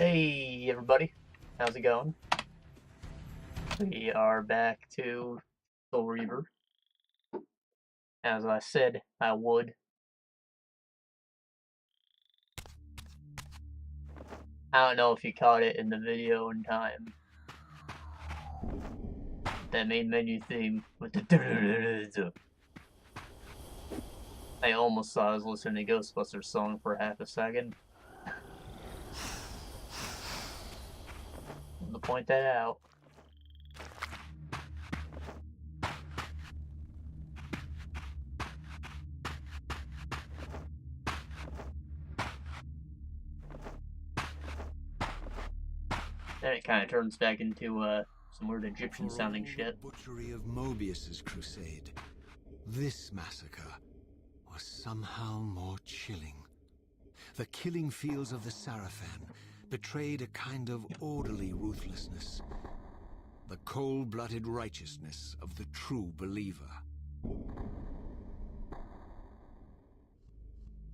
Hey everybody, how's it going? We are back to the Reaver, as I said I would. I don't know if you caught it in the video in time. That main menu theme with the I almost thought I was listening to Ghostbusters song for half a second. To point that out. Then it kind of turns back into some weird Egyptian sounding shit. Butchery of Mobius's crusade. This massacre was somehow more chilling. The killing fields of the seraphim betrayed a kind of orderly ruthlessness. The cold-blooded righteousness of the true believer.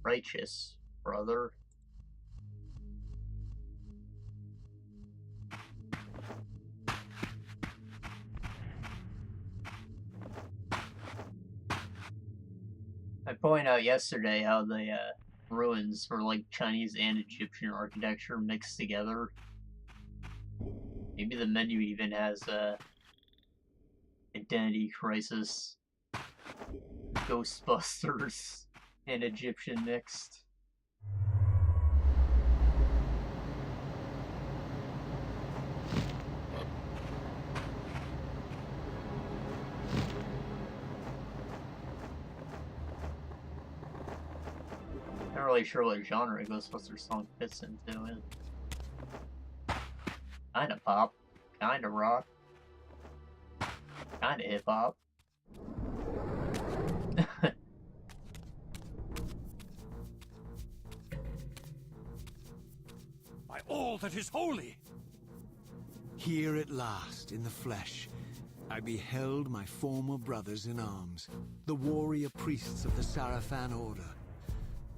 Righteous, brother. I pointed out yesterday how the ruins were like Chinese and Egyptian architecture mixed together. Maybe the menu even has a identity crisis. Ghostbusters and Egyptian mixed. Not really sure what genre Ghostbusters song fits into it. Kinda pop, kinda rock, kinda hip hop. By all that is holy! Here at last, in the flesh, I beheld my former brothers in arms, the warrior priests of the Seraphim Order.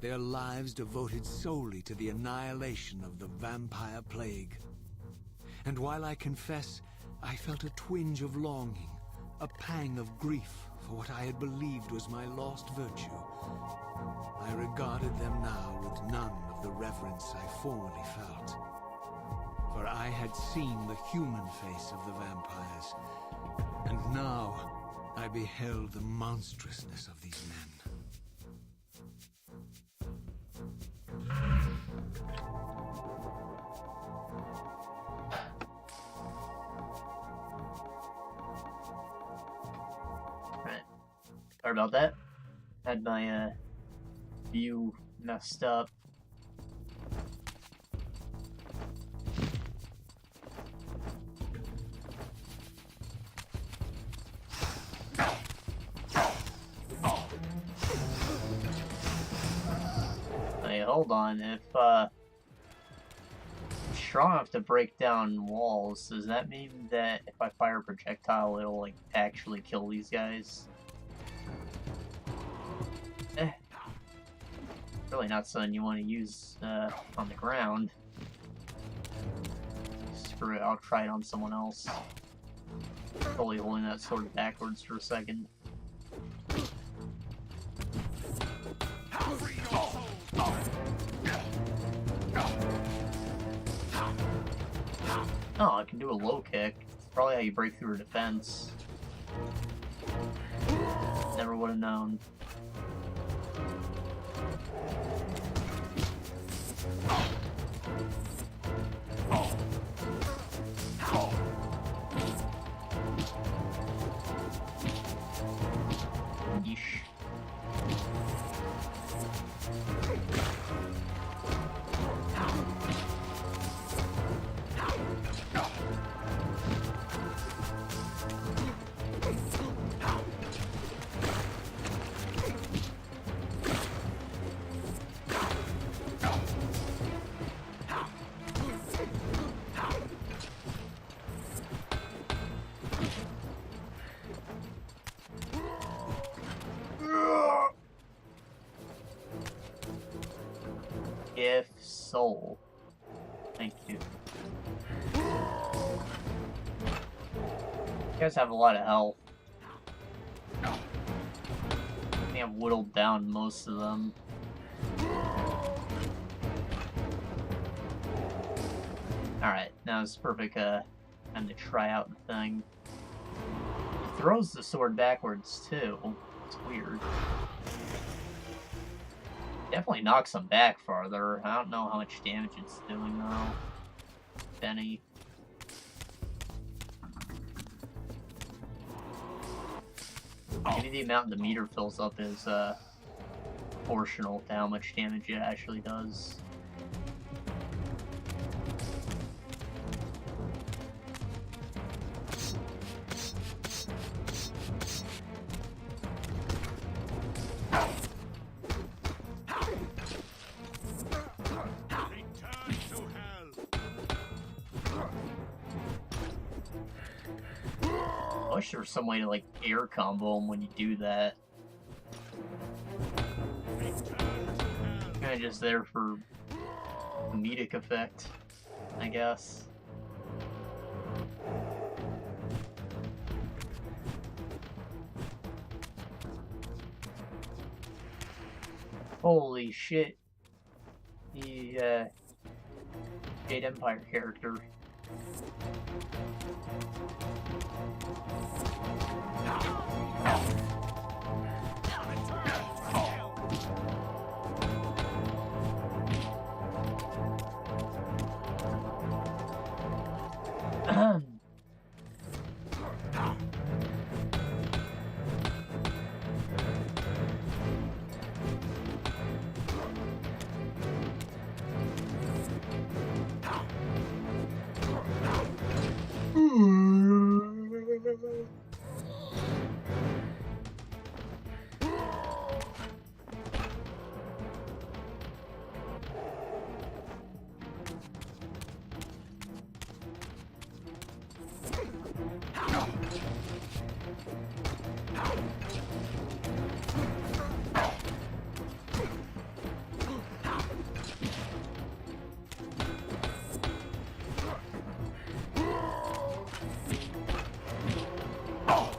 Their lives devoted solely to the annihilation of the vampire plague. And while I confess, I felt a twinge of longing, a pang of grief for what I had believed was my lost virtue, I regarded them now with none of the reverence I formerly felt. For I had seen the human face of the vampires, and now I beheld the monstrousness of these men. Sorry about that. Had my view messed up. Hey, hold on. If strong enough to break down walls, does that mean that if I fire a projectile, it'll like actually kill these guys? Really not something you want to use on the ground. Screw it, I'll try it on someone else. Probably holding that sword backwards for a second. Oh, I can do a low kick. It's probably how you break through a defense. Never would have known. Yeesh. If soul. Thank you. guys have a lot of health. I think I've whittled down most of them. Alright, now it's perfect time to try out the thing. He throws the sword backwards too. It's weird. Definitely knocks him back farther. I don't know how much damage it's doing though. If any. Maybe the amount the meter fills up is proportional to how much damage it actually does. I wish there was some way to like air combo him when you do that. Kinda just there for comedic effect, I guess. Holy shit. The Jade Empire character.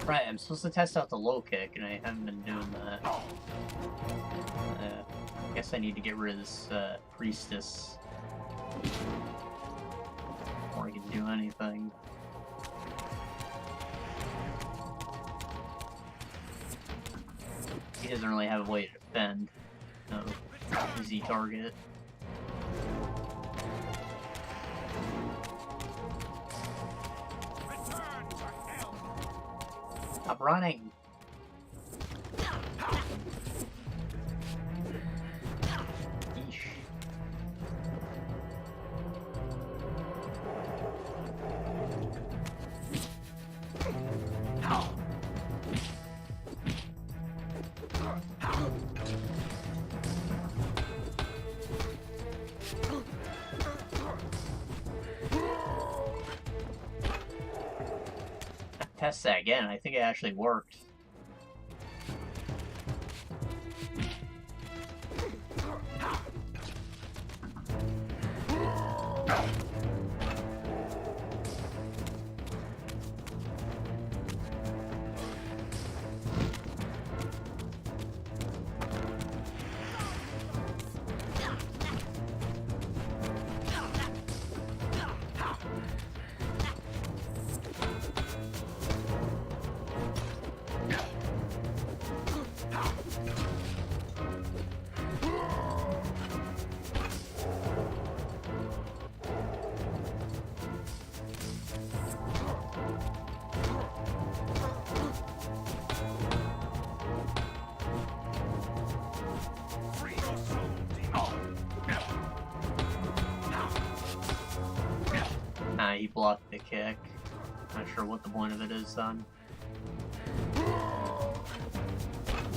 Right, I'm supposed to test out the low kick, and I haven't been doing that. I guess I need to get rid of this priestess before I can do anything. He doesn't really have a way to defend. No easy target. Stop running! Eesh. Test that again. I think it actually worked. He blocked the kick. Not sure what the point of it is then.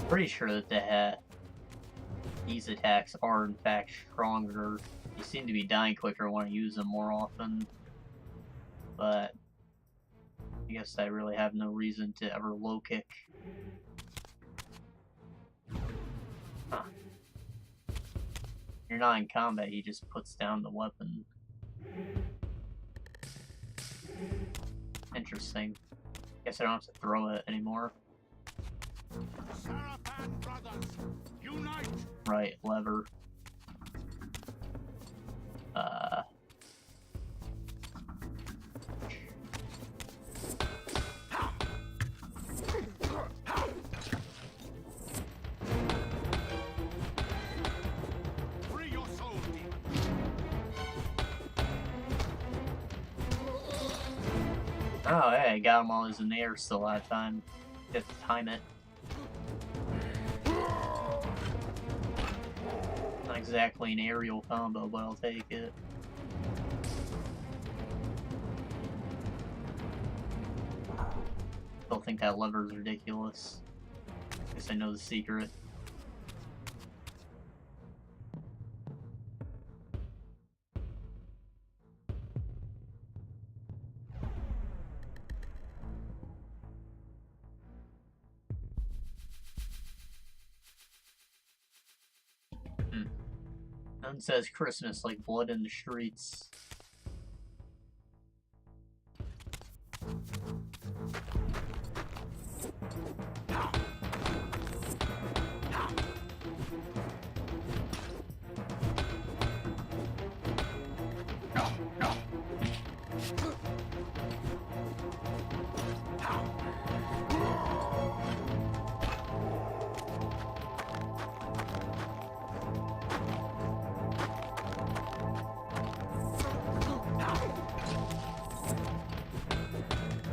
Pretty sure that these attacks are in fact stronger. You seem to be dying quicker when I use them more often. But I guess I really have no reason to ever low kick. Huh. You're not in combat, he just puts down the weapon. Interesting. Guess I don't have to throw it anymore. Seraphim brothers, unite! Right, lever. Free your soul, demon. Oh, hey, I got him while he's in the air still that time. Just time it. Not exactly an aerial combo, but I'll take it. Still think that lever's ridiculous. Guess I know the secret. None says Christmas like blood in the streets.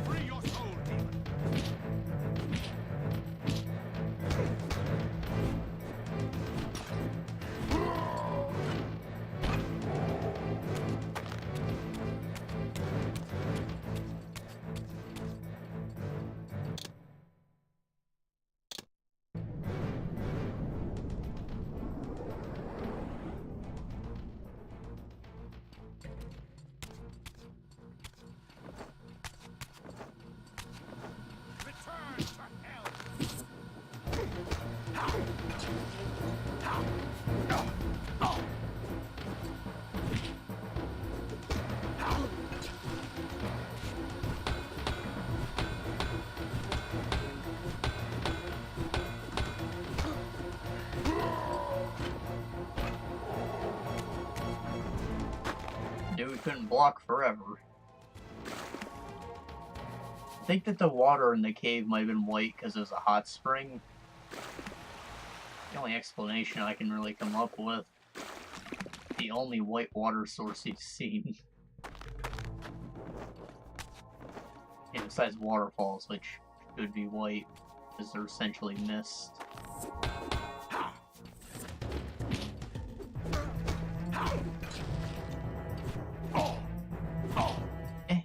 Free your soul, demon. Return to hell. Knew we couldn't block forever. I think that the water in the cave might have been white because it was a hot spring. The only explanation I can really come up with. The only white water source you've seen. And besides waterfalls, which should be white, because they're essentially mist. Eh.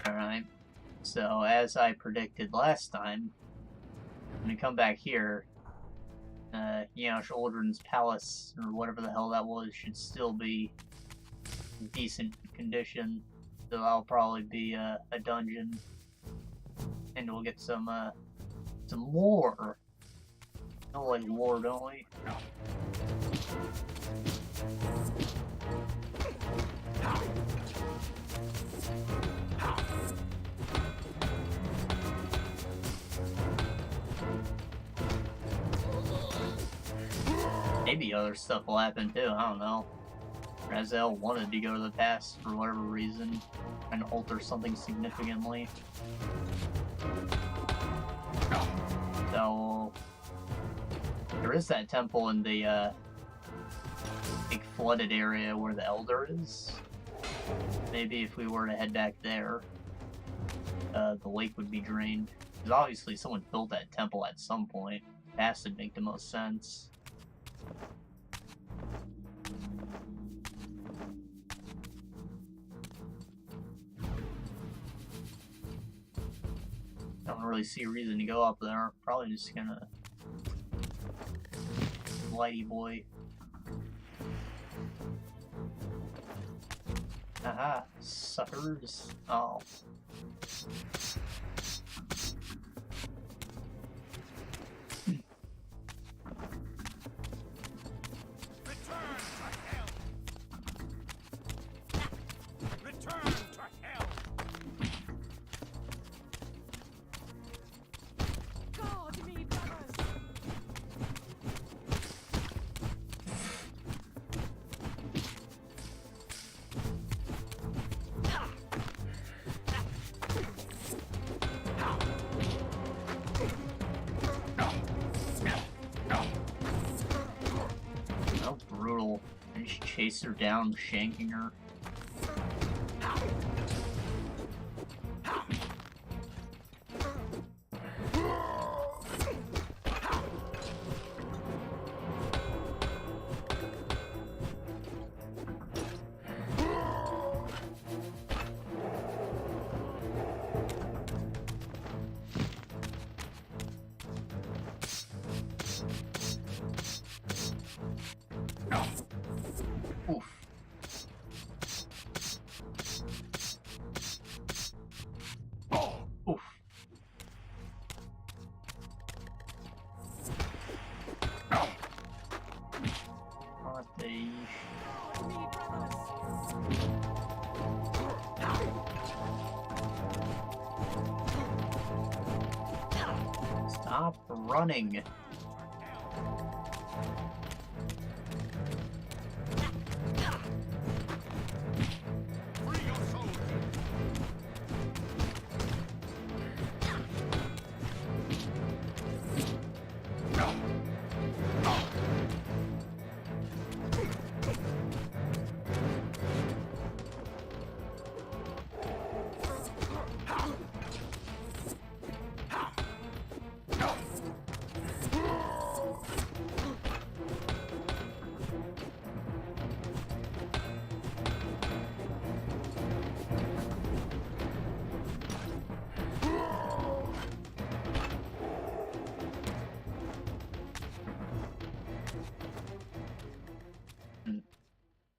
Alright, so as I predicted last time, when we come back here, Janos Palace, or whatever the hell that was, should still be in decent condition. So that'll probably be a dungeon. And we'll get some lore. I like lore, don't we? Maybe other stuff will happen too, I don't know. Razel wanted to go to the past for whatever reason, and alter something significantly. So, there is that temple in the big flooded area where the Elder is. Maybe if we were to head back there, the lake would be drained. Because obviously someone built that temple at some point. That would make the most sense. Don't really see a reason to go up there. Probably just gonna Lighty boy. Aha, suckers. Oh. Return to hell! Return to hell! Guard me, brothers! How brutal. And she chased her down, shanking her. Oof. Oof. What the... Guard me, brothers! Stop running. Free your souls!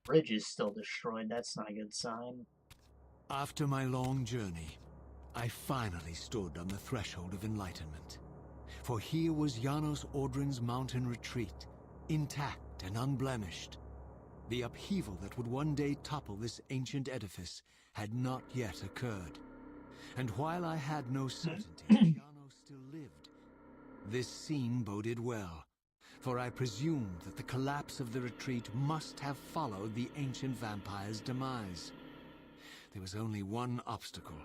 Bridge is still destroyed. That's not a good sign. After my long journey, I finally stood on the threshold of enlightenment. For here was Janos Ordrin's mountain retreat, intact and unblemished. The upheaval that would one day topple this ancient edifice had not yet occurred. And while I had no certainty that Janos still lived, this scene boded well, for I presumed that the collapse of the retreat must have followed the ancient vampire's demise. There was only one obstacle: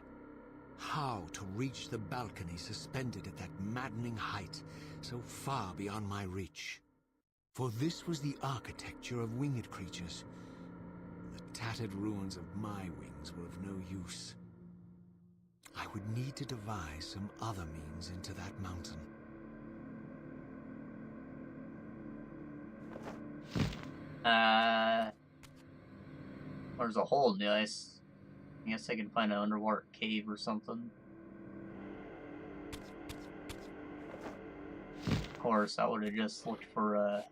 how to reach the balcony suspended at that maddening height, so far beyond my reach. For this was the architecture of winged creatures. The tattered ruins of my wings were of no use. I would need to devise some other means into that mountain. There's a hole in the ice. I guess I can find an underwater cave or something. Of course, I would have just looked for a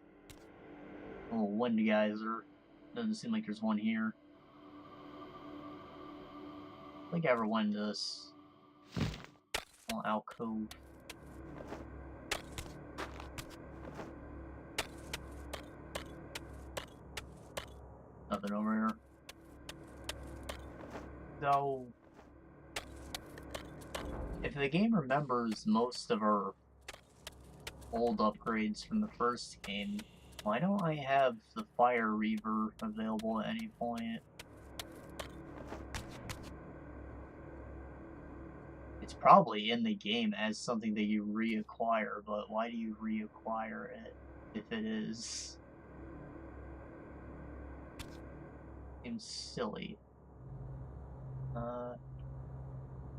little wind geyser. Doesn't seem like there's one here. I think I ever went to this little alcove. Nothing over here. So, if the game remembers most of our old upgrades from the first game, why don't I have the Fire Reaver available at any point? It's probably in the game as something that you reacquire, but why do you reacquire it if it is? Seems silly.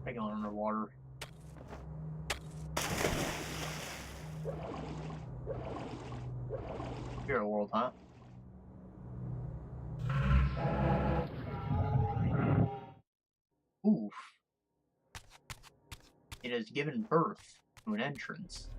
I go underwater. Spirit world, huh? Oof. It has given birth to an entrance.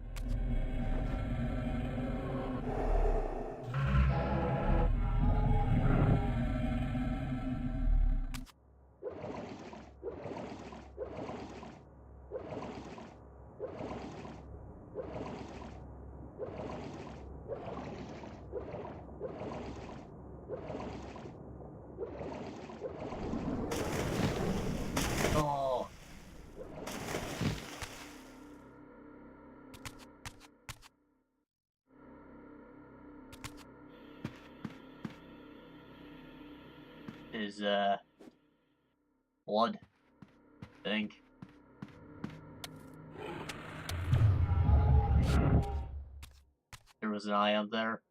is blood, I think. There was an eye up there.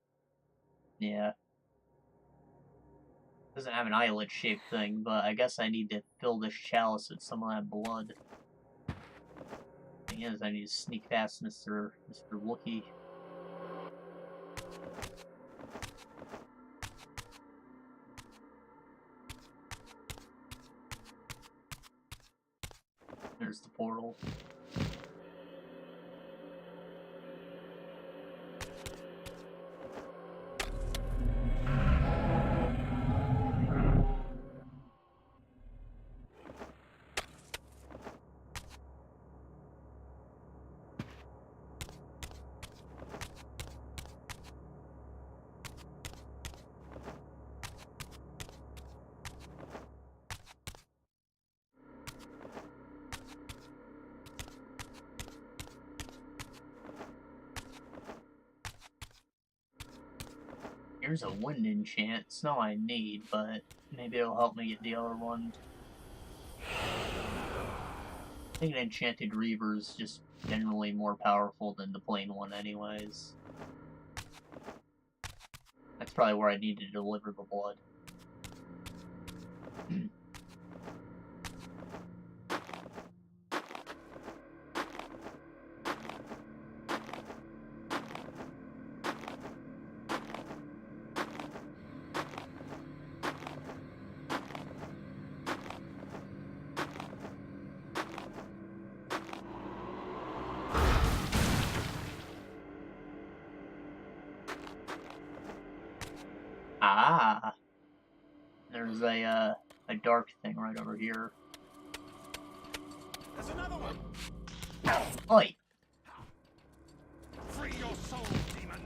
Yeah. Doesn't have an eyelid-shaped thing, but I guess I need to fill this chalice with some of that blood. Thing is, I need to sneak past Mr. Wookie. There's the portal. Here's a wind enchant. It's not what I need, but maybe it'll help me get the other one. I think an enchanted Reaver is just generally more powerful than the plain one anyways. That's probably where I need to deliver the blood. Ah! There's a dark thing right over here. There's another one. Oi! Free your soul, demon.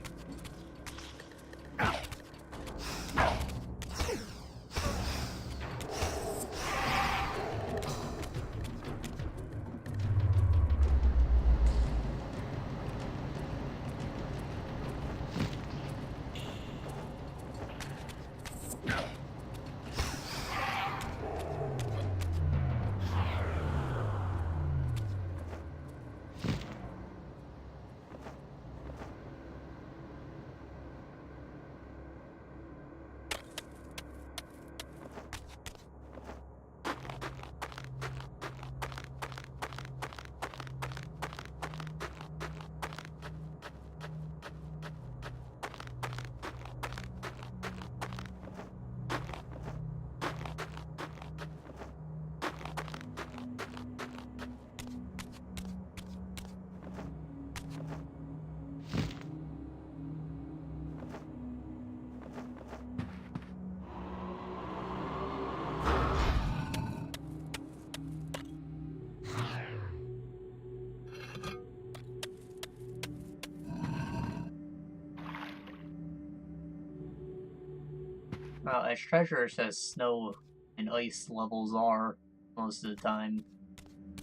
Well, as treacherous as snow and ice levels are most of the time,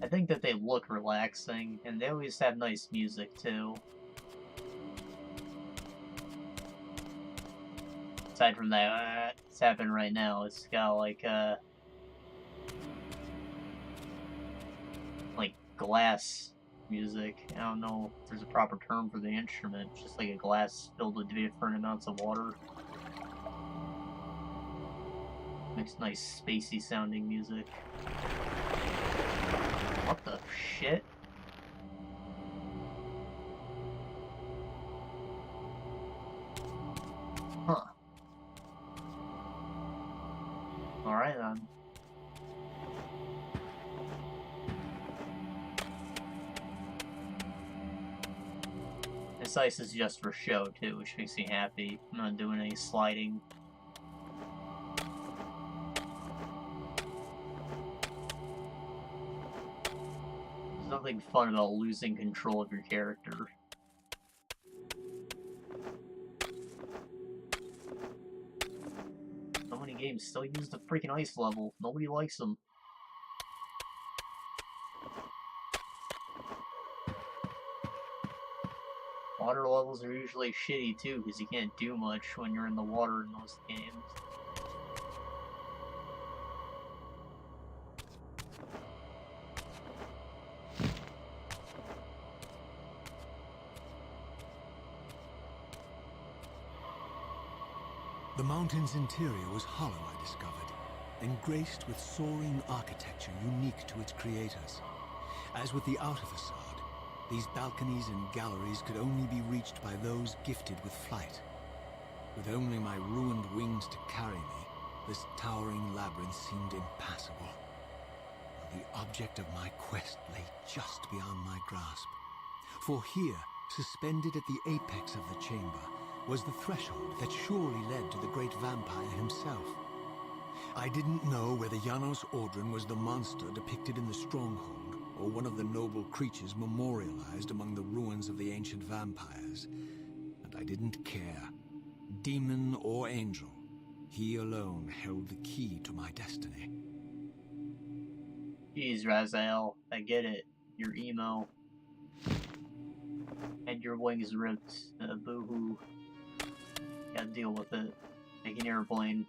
I think that they look relaxing, and they always have nice music too. Aside from that, it's happening right now. It's got like glass music. I don't know if there's a proper term for the instrument. It's just like a glass filled with different amounts of water. Makes nice spacey sounding music. What the shit? Huh. Alright then. This ice is just for show too, which makes me happy. I'm not doing any sliding. There's nothing fun about losing control of your character. So many games still use the freaking ice level. Nobody likes them. Water levels are usually shitty too, because you can't do much when you're in the water in most games. The mountain's interior was hollow, I discovered, and graced with soaring architecture unique to its creators. As with the outer facade, these balconies and galleries could only be reached by those gifted with flight. With only my ruined wings to carry me, this towering labyrinth seemed impassable. The object of my quest lay just beyond my grasp. For here, suspended at the apex of the chamber, was the threshold that surely led to the great vampire himself. I didn't know whether Janos was the monster depicted in the stronghold, or one of the noble creatures memorialized among the ruins of the ancient vampires. And I didn't care. Demon or angel, he alone held the key to my destiny. Jeez, Raziel, I get it. You're emo. And your wings ripped. Boo-hoo. Gotta deal with it. Make an airplane.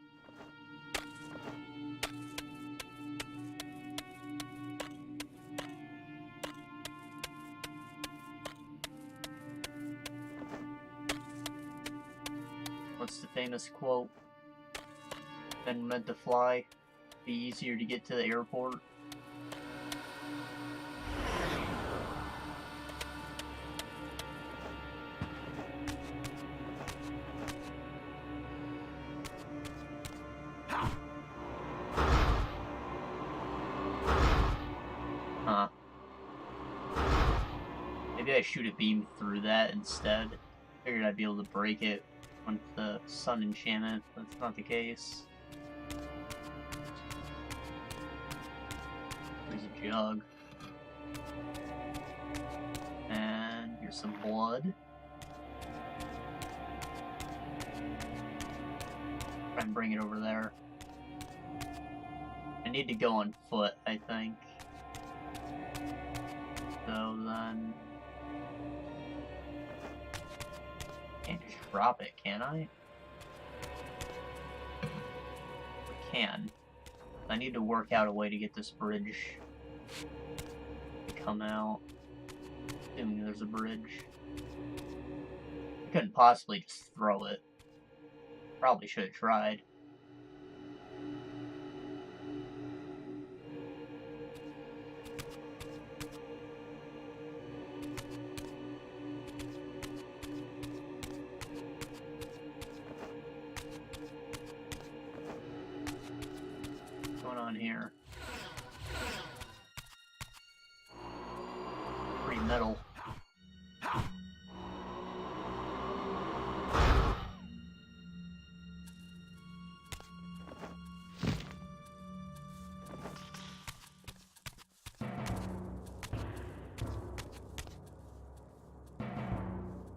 What's the famous quote? Been meant to fly. Be easier to get to the airport. Huh. Maybe I shoot a beam through that instead. Figured I'd be able to break it with the sun enchantment. That's not the case. There's a jug. And here's some blood. Try and bring it over there. I need to go on foot, I think. So then... Can't just drop it, can I? I can. I need to work out a way to get this bridge to come out. Assuming there's a bridge. I couldn't possibly just throw it. Probably should have tried. Here. Pretty metal.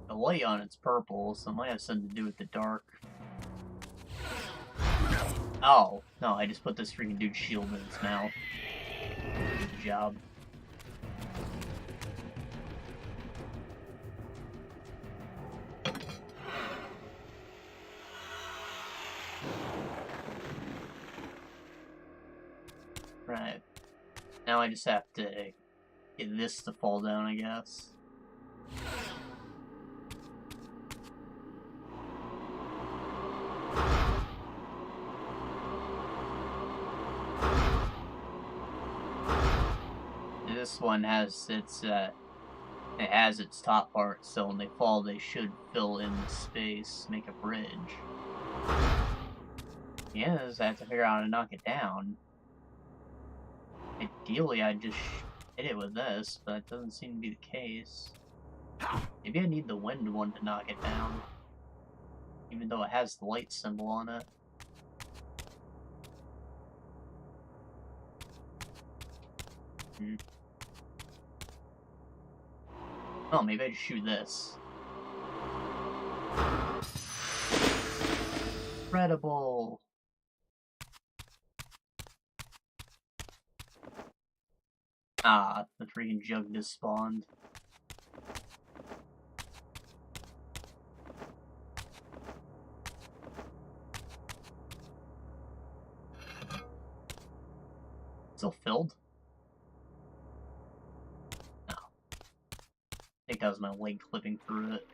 The light on it's purple, so it might have something to do with the dark. Oh, no, I just put this freaking dude's shield in its mouth. Good job. Right. Now I just have to get this to fall down, I guess. This one has its, it has its top part, so when they fall, they should fill in the space, make a bridge. Yes, I have to figure out how to knock it down. Ideally, I'd just hit it with this, but that doesn't seem to be the case. Maybe I need the wind one to knock it down, even though it has the light symbol on it. Oh, maybe I just shoot this. Incredible! Ah, the freaking jug just spawned. Still filled? No. I think that was my leg clipping through it.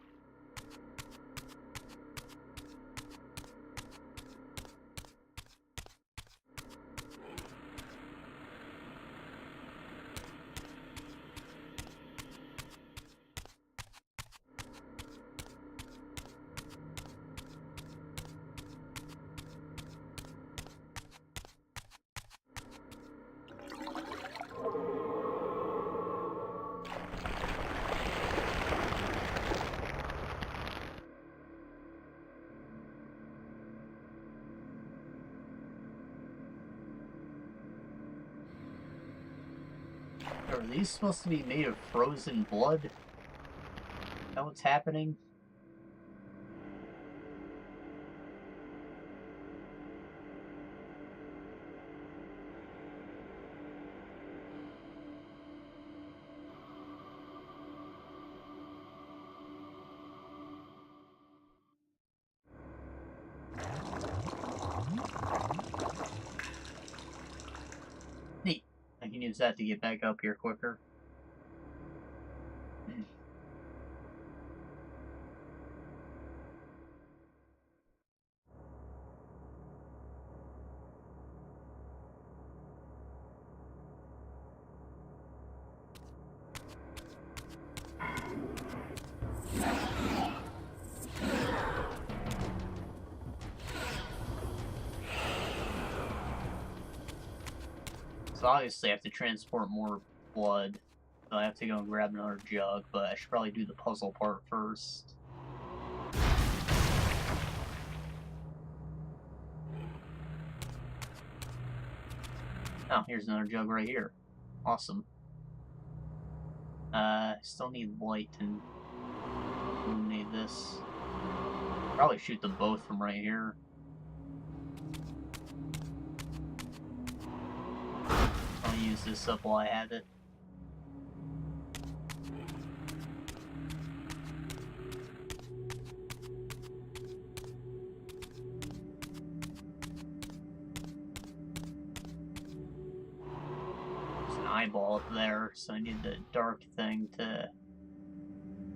Are these supposed to be made of frozen blood? Is that what's happening? Neat. I can use that to get back up here quicker. So obviously I have to transport more blood. So I have to go and grab another jug, but I should probably do the puzzle part first. Oh, here's another jug right here. Awesome. Still need light to illuminate this. Probably shoot them both from right here. I'll use this up while I have it. There's an eyeball up there, so I need the dark thing to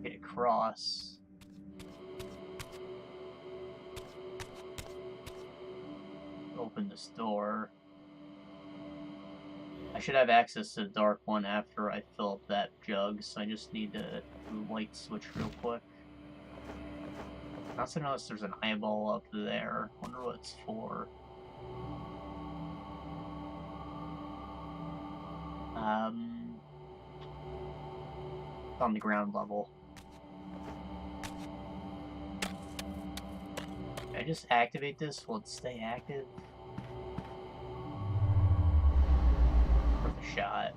get across. Open this door. I should have access to the dark one after I fill up that jug, so I just need to do the light switch real quick. I also noticed there's an eyeball up there. Wonder what it's for. It's on the ground level. Can I just activate this? Will it stay active? Worth a shot.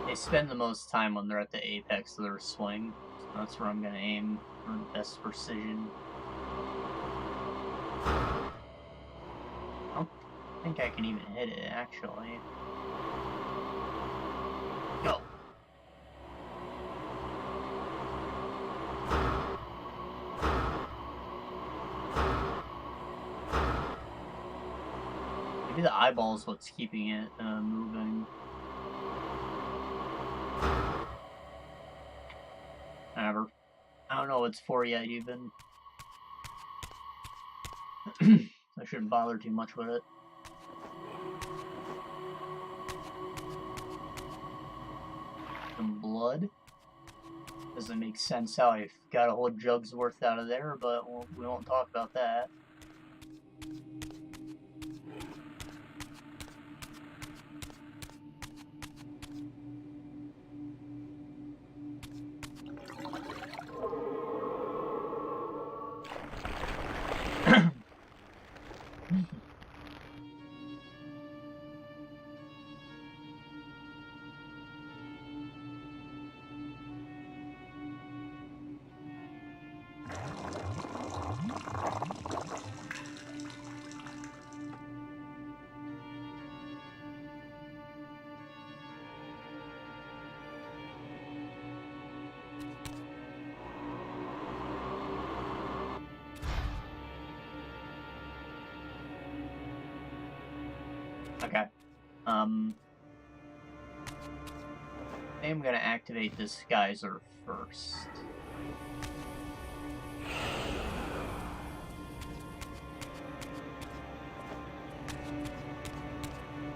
They spend the most time when they're at the apex of their swing, so that's where I'm gonna aim for the best precision. I don't think I can even hit it, actually. Go! Maybe the eyeball is what's keeping it moving. Whatever. I don't know what it's for yet, even. I shouldn't bother too much with it. Some blood. Doesn't make sense how I got a whole jug's worth out of there, but we won't talk about that. Okay. I am gonna activate this geyser first.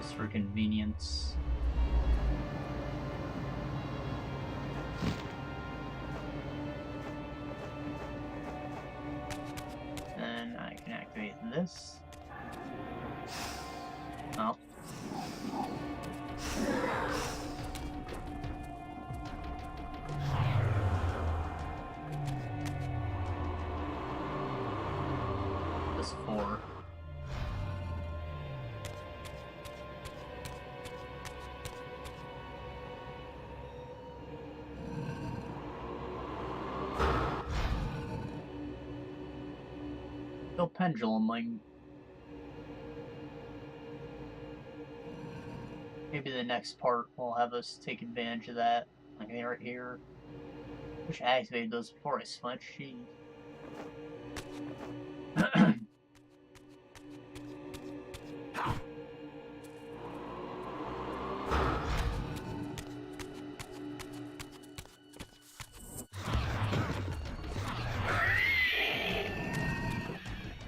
Just for convenience. Then I can activate this. Oh. This 4. Still penduluming. Maybe the next part will have us take advantage of that. Like right here. Wish I activated those before I switched. Jeez.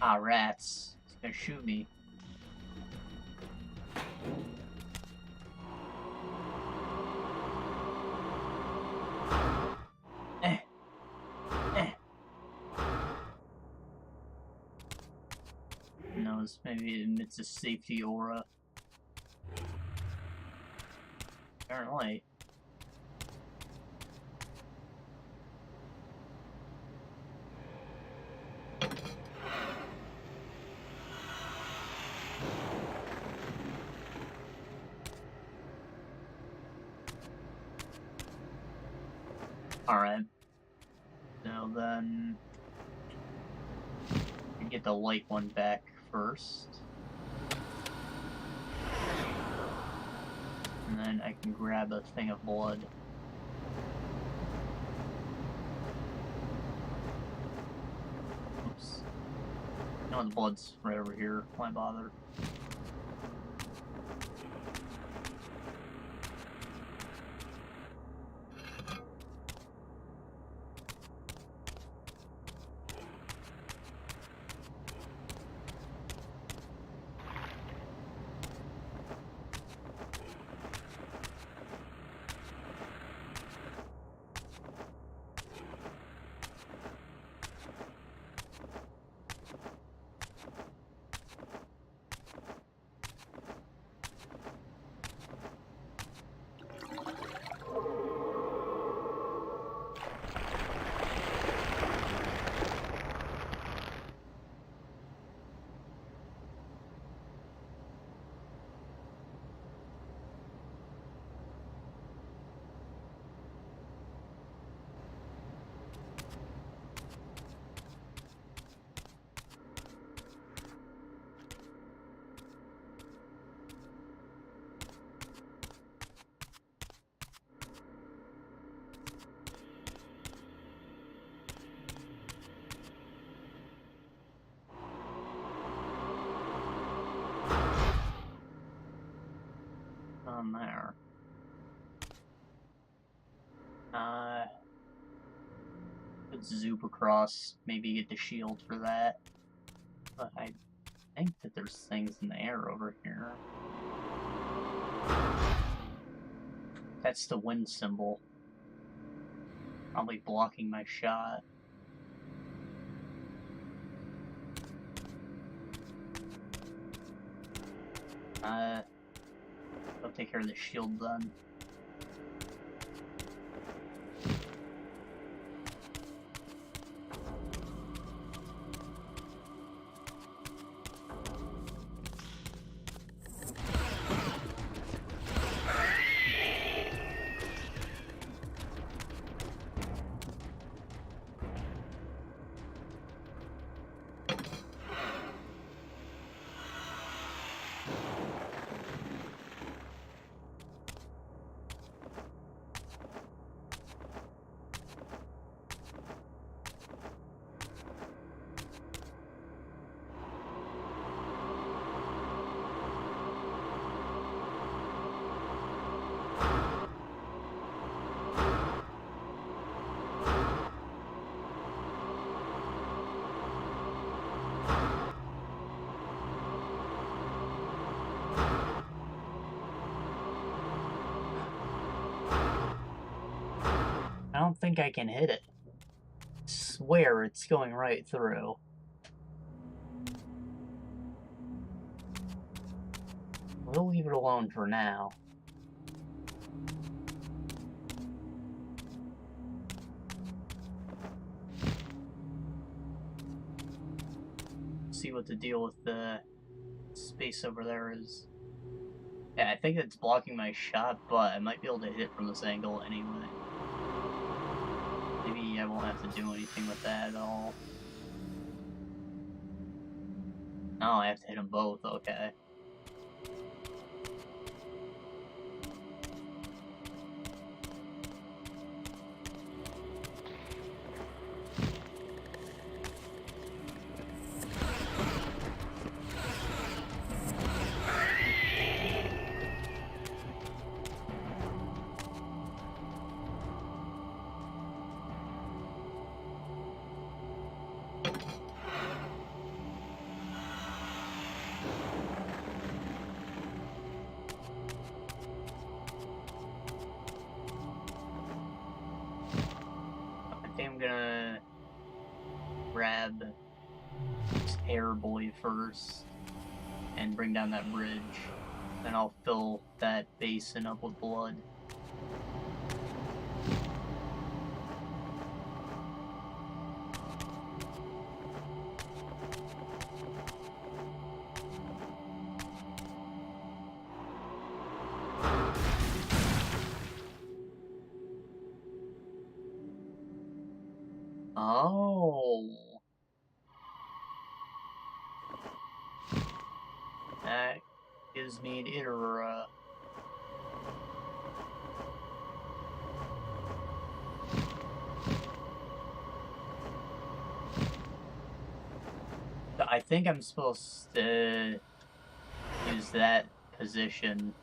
Ah, rats. It's gonna shoot me. No, maybe it emits a safety aura. Apparently. Alright. Now then, we get the light one back first. And then I can grab a thing of blood. Oops. No, the blood's right over here. Why bother? On there. Put Zoop across, maybe get the shield for that. But I think that there's things in the air over here. That's the wind symbol. Probably blocking my shot. I'll take care of the shield then. think I can hit it. Swear it's going right through. We'll leave it alone for now. See what the deal with the space over there is. Yeah, I think it's blocking my shot, but I might be able to hit it from this angle anyway. Maybe I won't have to do anything with that at all. No, I have to hit them both, okay. I think I'm gonna grab this air boy first and bring down that bridge. Then I'll fill that basin up with blood. Oh. That gives me an era. I think I'm supposed to use that position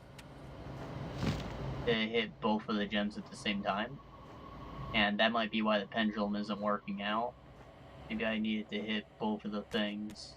to hit both of the gems at the same time. And that might be why the pendulum isn't working out. Maybe I needed to hit both of the things.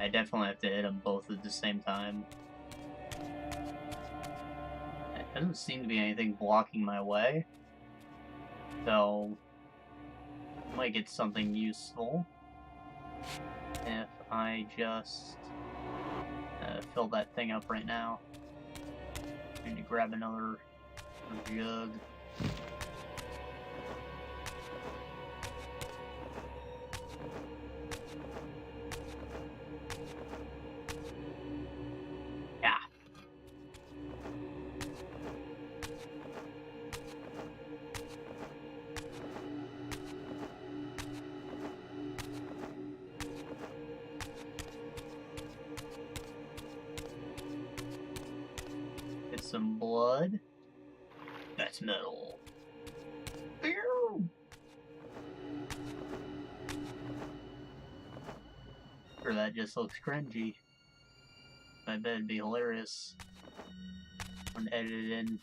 I definitely have to hit them both at the same time. There doesn't seem to be anything blocking my way. So, I might get something useful if I just fill that thing up right now. I need to grab another jug. Some blood. That's metal. Pew! Or that just looks cringy. I bet it'd be hilarious when edited in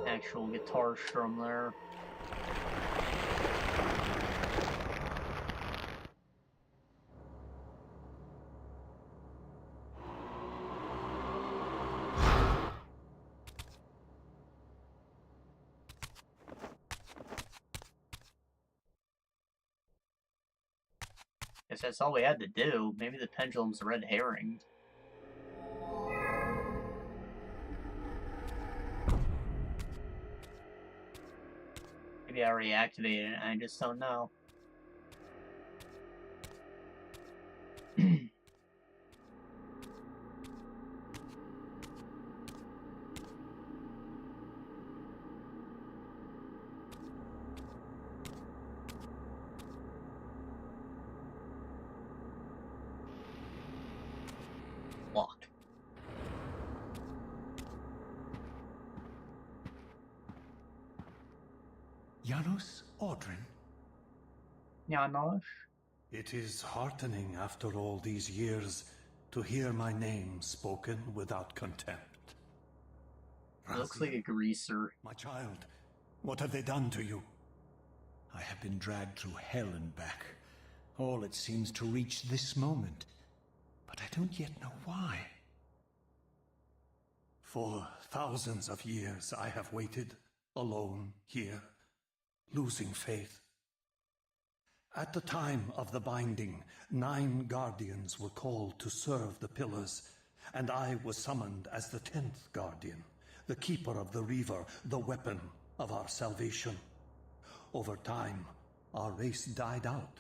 actual guitar strum there. Guess that's all we had to do. Maybe the pendulum's a red herring. Maybe I already activated it and I just don't know. Locked. Janos Audrin? Janos? It is heartening after all these years to hear my name spoken without contempt. Looks like a greaser. My child, what have they done to you? I have been dragged through hell and back. All it seems to reach this moment. But I don't yet know why. For thousands of years I have waited, alone here, losing faith. At the time of the binding, 9 guardians were called to serve the pillars, and I was summoned as the 10th guardian, the keeper of the Reaver, the weapon of our salvation. Over time, our race died out,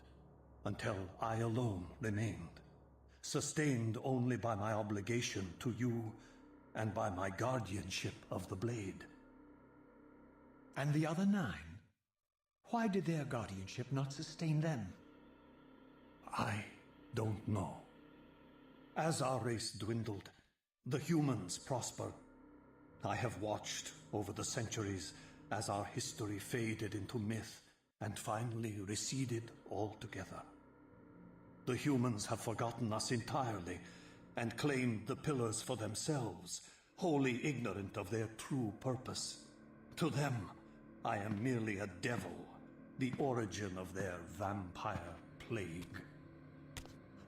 until I alone remained, sustained only by my obligation to you and by my guardianship of the blade. And the other 9? Why did their guardianship not sustain them? I don't know. As our race dwindled, the humans prospered. I have watched over the centuries as our history faded into myth and finally receded altogether. The humans have forgotten us entirely and claimed the pillars for themselves, wholly ignorant of their true purpose. To them, I am merely a devil, the origin of their vampire plague.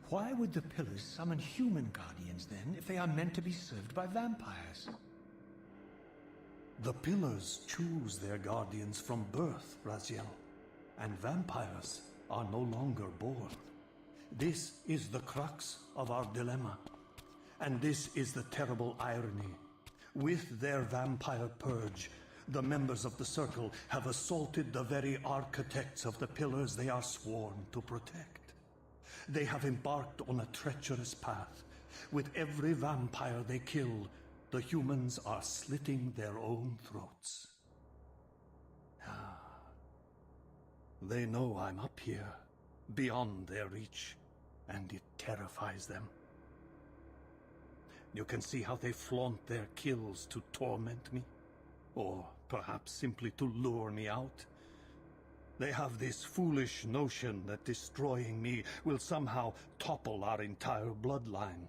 Why would the pillars summon human guardians then, if they are meant to be served by vampires? The pillars choose their guardians from birth, Raziel, and vampires are no longer born. This is the crux of our dilemma, and this is the terrible irony. With their vampire purge, the members of the Circle have assaulted the very architects of the pillars they are sworn to protect. They have embarked on a treacherous path. With every vampire they kill, the humans are slitting their own throats. They know I'm up here, beyond their reach, and it terrifies them. You can see how they flaunt their kills to torment me, or perhaps simply to lure me out. They have this foolish notion that destroying me will somehow topple our entire bloodline.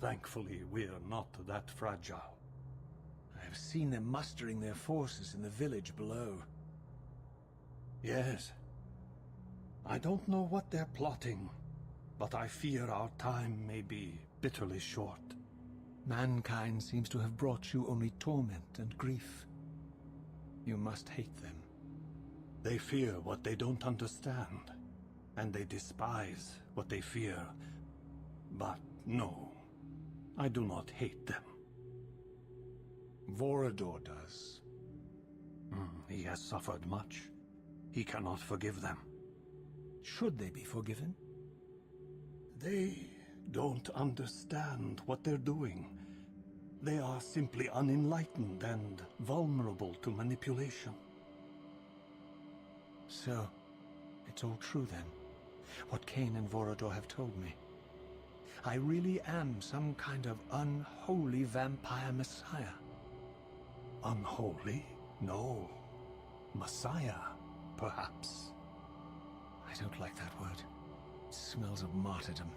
Thankfully, we're not that fragile. I have seen them mustering their forces in the village below. Yes. I don't know what they're plotting, but I fear our time may be bitterly short. Mankind seems to have brought you only torment and grief. You must hate them. They fear what they don't understand, and they despise what they fear. But no, I do not hate them. Ouroboros does. He has suffered much. He cannot forgive them. Should they be forgiven? They don't understand what they're doing. They are simply unenlightened and vulnerable to manipulation. So, it's all true then, what Kain and Ouroboros have told me. I really am some kind of unholy vampire messiah. Unholy? No. Messiah, perhaps. I don't like that word. It smells of martyrdom.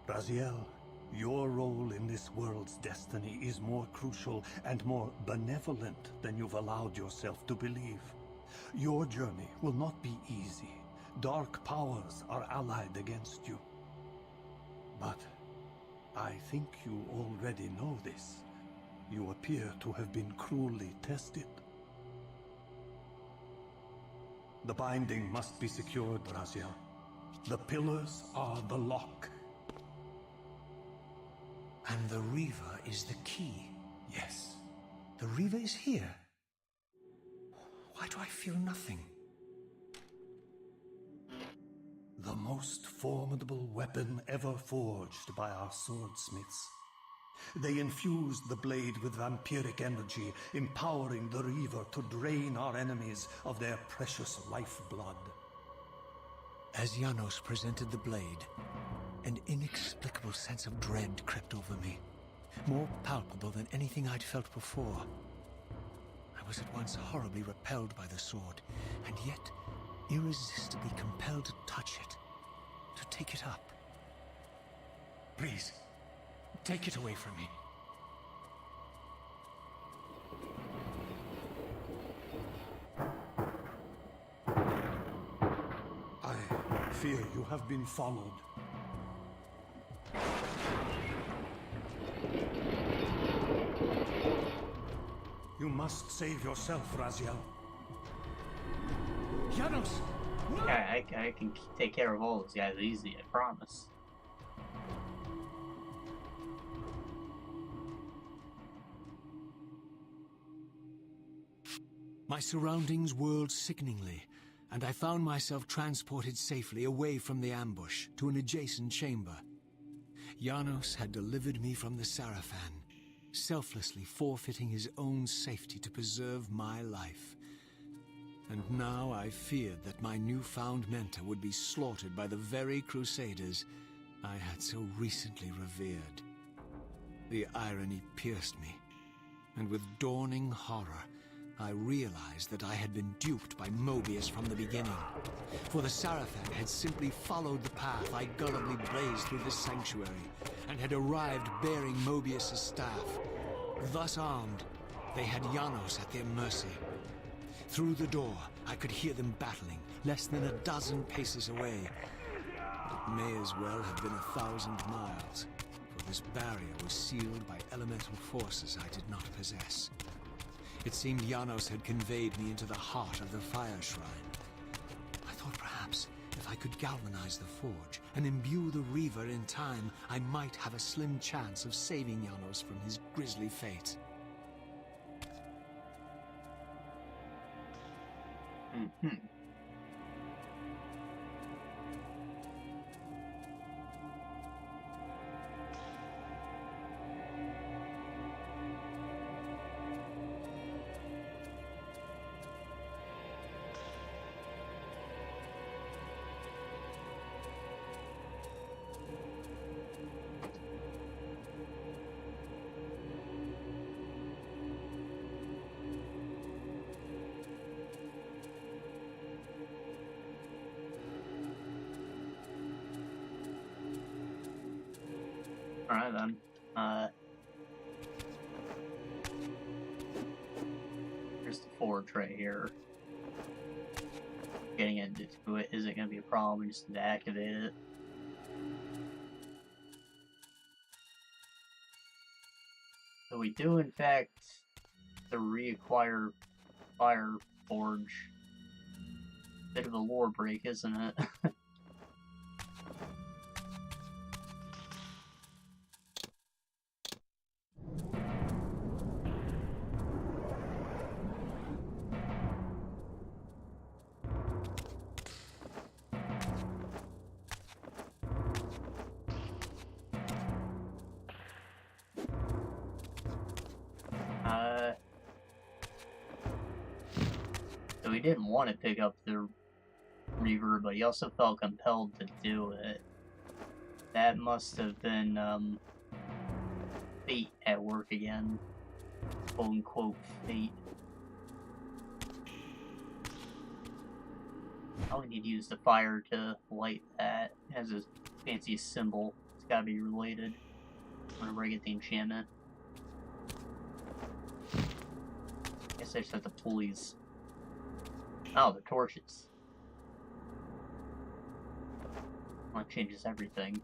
Raziel, your role in this world's destiny is more crucial and more benevolent than you've allowed yourself to believe. Your journey will not be easy. Dark powers are allied against you. But I think you already know this. You appear to have been cruelly tested. The binding must be secured, Raziel. The pillars are the lock. And the Reaver is the key. Yes. The Reaver is here. Why do I feel nothing? The most formidable weapon ever forged by our swordsmiths. They infused the blade with vampiric energy, empowering the Reaver to drain our enemies of their precious lifeblood. As Janos presented the blade, an inexplicable sense of dread crept over me, more palpable than anything I'd felt before. I was at once horribly repelled by the sword, and yet irresistibly compelled to touch it, to take it up. Please, take it away from me. I fear you have been followed. You must save yourself, Raziel. Janos! No! I can take care of all those guys easy, I promise. My surroundings whirled sickeningly, and I found myself transported safely away from the ambush to an adjacent chamber. Janos had delivered me from the seraphim, selflessly forfeiting his own safety to preserve my life. And now I feared that my newfound mentor would be slaughtered by the very crusaders I had so recently revered. The irony pierced me, and with dawning horror, I realized that I had been duped by Mobius from the beginning. For the seraphim had simply followed the path I gullibly blazed through this sanctuary, and had arrived bearing Mobius' staff. Thus armed, they had Janos at their mercy. Through the door, I could hear them battling, less than a dozen paces away. It may as well have been 1,000 miles, for this barrier was sealed by elemental forces I did not possess. It seemed Janos had conveyed me into the heart of the fire shrine. I thought perhaps if I could galvanize the forge and imbue the Reaver in time, I might have a slim chance of saving Janos from his grisly fate. Mm-hmm. Alright then. Here's the forge right here. Getting into it isn't going to be a problem, we just need to activate it. So we do in fact to reacquire Fire Forge. Bit of a lore break, isn't it? So he didn't want to pick up the Reaver, but he also felt compelled to do it. That must have been, fate at work again. Quote-unquote fate. Probably need to use the fire to light that. It has a fancy symbol. It's gotta be related whenever I get the enchantment. Guess I just have to pull these. Oh, the torches. Well, it changes everything.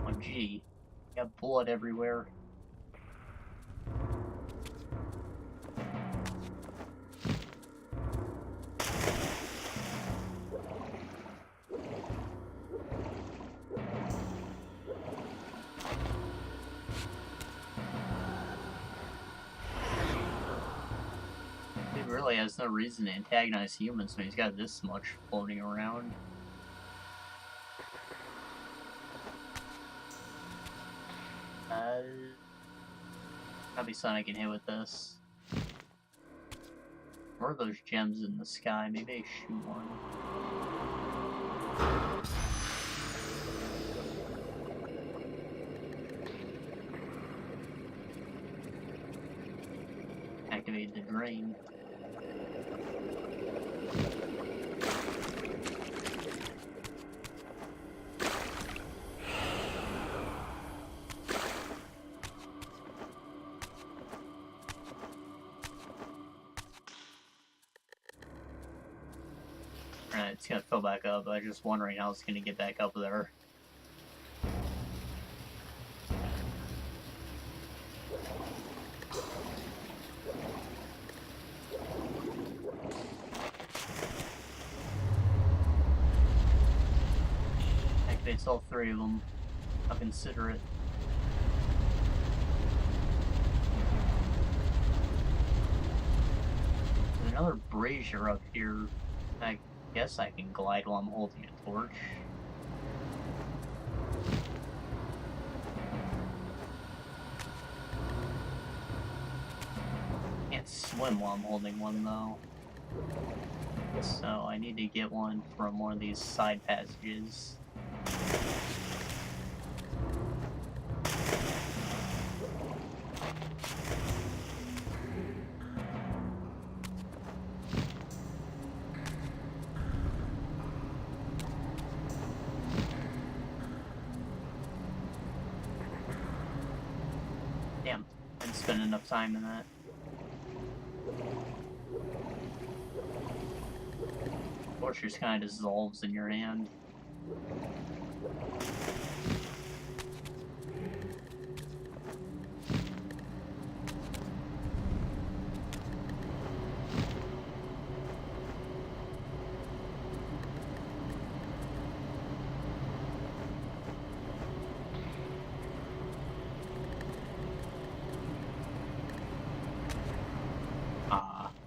Oh, gee. Got blood everywhere. He really has no reason to antagonize humans when he's got this much floating around. Gotta be something I can hit with this. Or are those gems in the sky? Maybe I shoot one. Activate the drain. Alright, it's gonna fill back up. I'm just wondering how it's gonna get back up there. Activates all three of them. I'll consider it. There's another brazier up here. I guess I can glide while I'm holding a torch. Can't swim while I'm holding one though. So I need to get one from one of these side passages. Damn, I didn't spend enough time in that. Torch just kind of dissolves in your hand.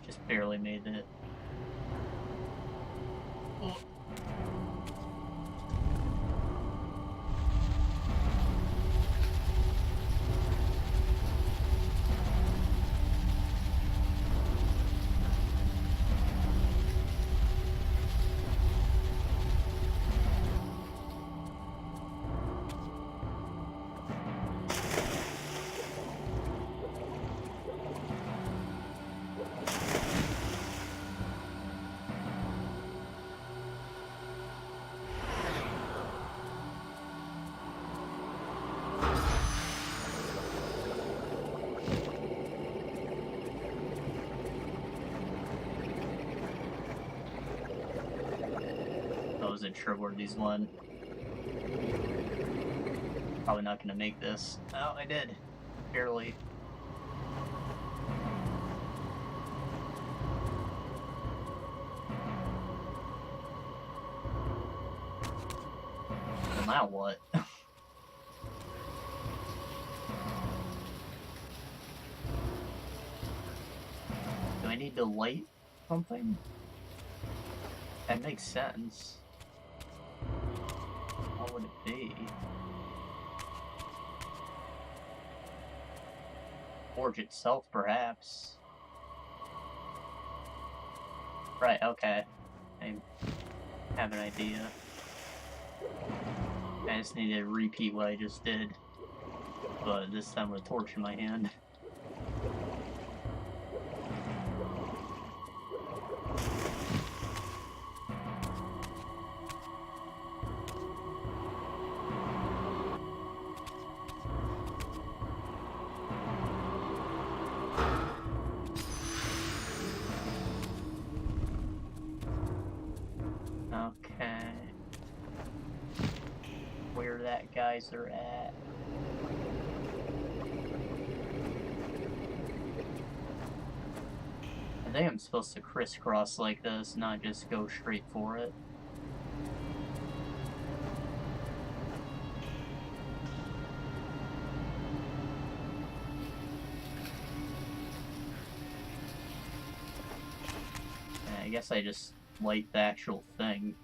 Just barely made it. I wasn't sure where these went. Probably not gonna make this. Oh, I did. Barely. Now what? Do I need to light something? That makes sense. What would it be? Forge itself, perhaps. Right, okay. I have an idea. I just need to repeat what I just did. But this time with a torch in my hand. Okay. Where that guys are at. I think I'm supposed to crisscross like this, not just go straight for it. And I guess I just light the actual thing.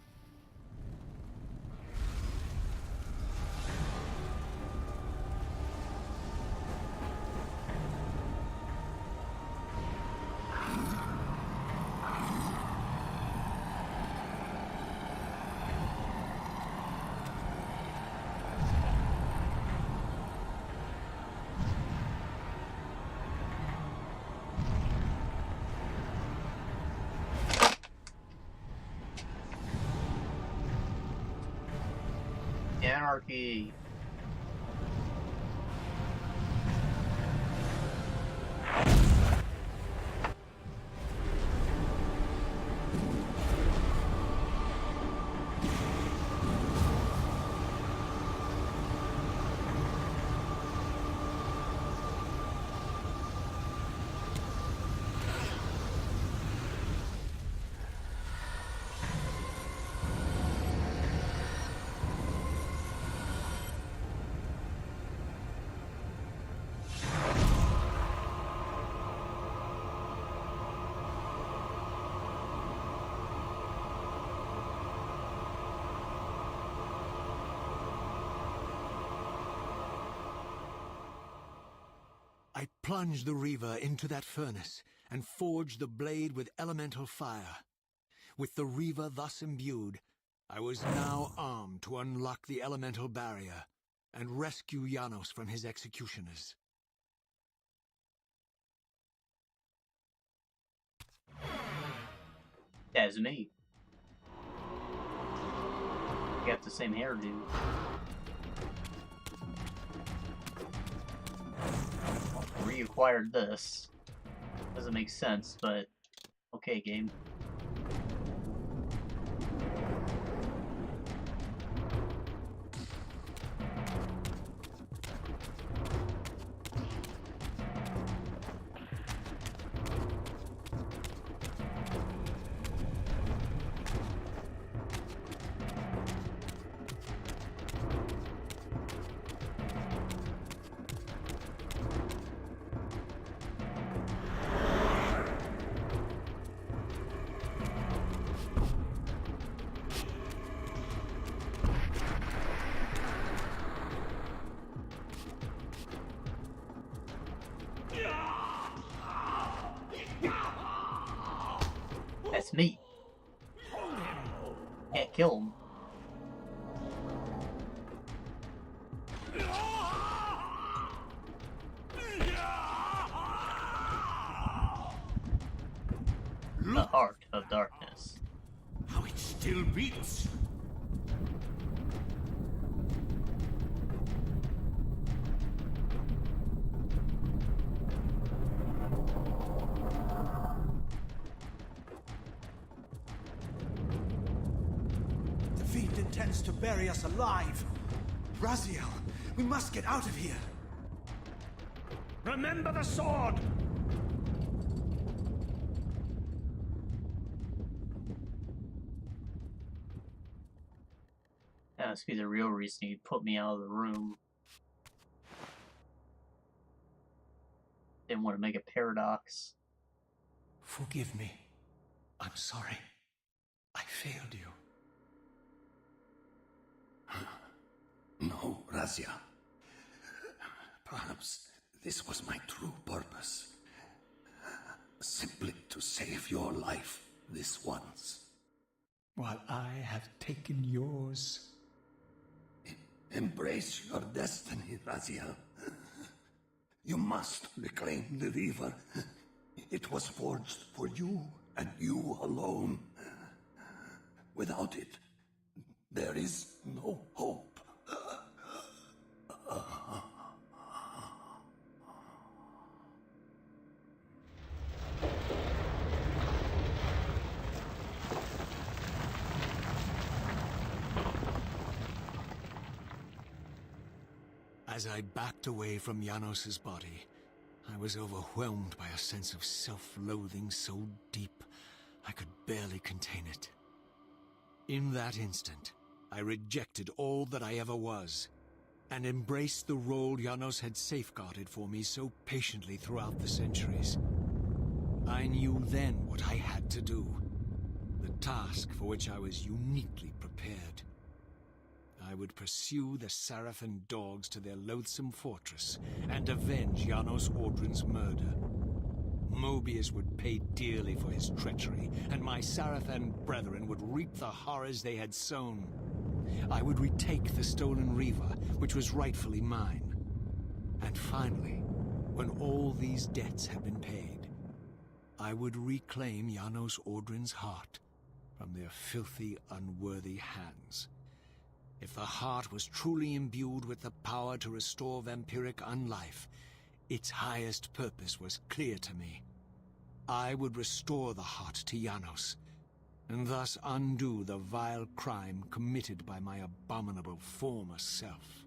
Anarchy. I plunged the Reaver into that furnace and forged the blade with elemental fire. With the Reaver thus imbued, I was now armed to unlock the elemental barrier and rescue Janos from his executioners. That's me. You got the same hairdo. Reacquired this. Doesn't make sense, but okay, game. That's me. Can't kill him. The heart of darkness. How it still beats. The fiend intends to bury us alive. Raziel, we must get out of here. Remember the sword! must be the real reason he put me out of the room. Didn't want to make a paradox. Forgive me. I'm sorry. I failed you. No, Razia. Perhaps this was my true purpose. Simply to save your life this once. While I have taken yours. Embrace your destiny, Razia. You must reclaim the Reaver. It was forged for you and you alone. Without it, there is no hope. As I backed away from Janos's body, I was overwhelmed by a sense of self-loathing so deep I could barely contain it. In that instant, I rejected all that I ever was, and embraced the role Janos had safeguarded for me so patiently throughout the centuries. I knew then what I had to do, the task for which I was uniquely prepared. I would pursue the seraphim dogs to their loathsome fortress and avenge Janos Audrin's murder. Mobius would pay dearly for his treachery, and my seraphim brethren would reap the horrors they had sown. I would retake the stolen Reaver, which was rightfully mine. And finally, when all these debts had been paid, I would reclaim Janos Audrin's heart from their filthy, unworthy hands. If the heart was truly imbued with the power to restore vampiric unlife, its highest purpose was clear to me. I would restore the heart to Janos, and thus undo the vile crime committed by my abominable former self.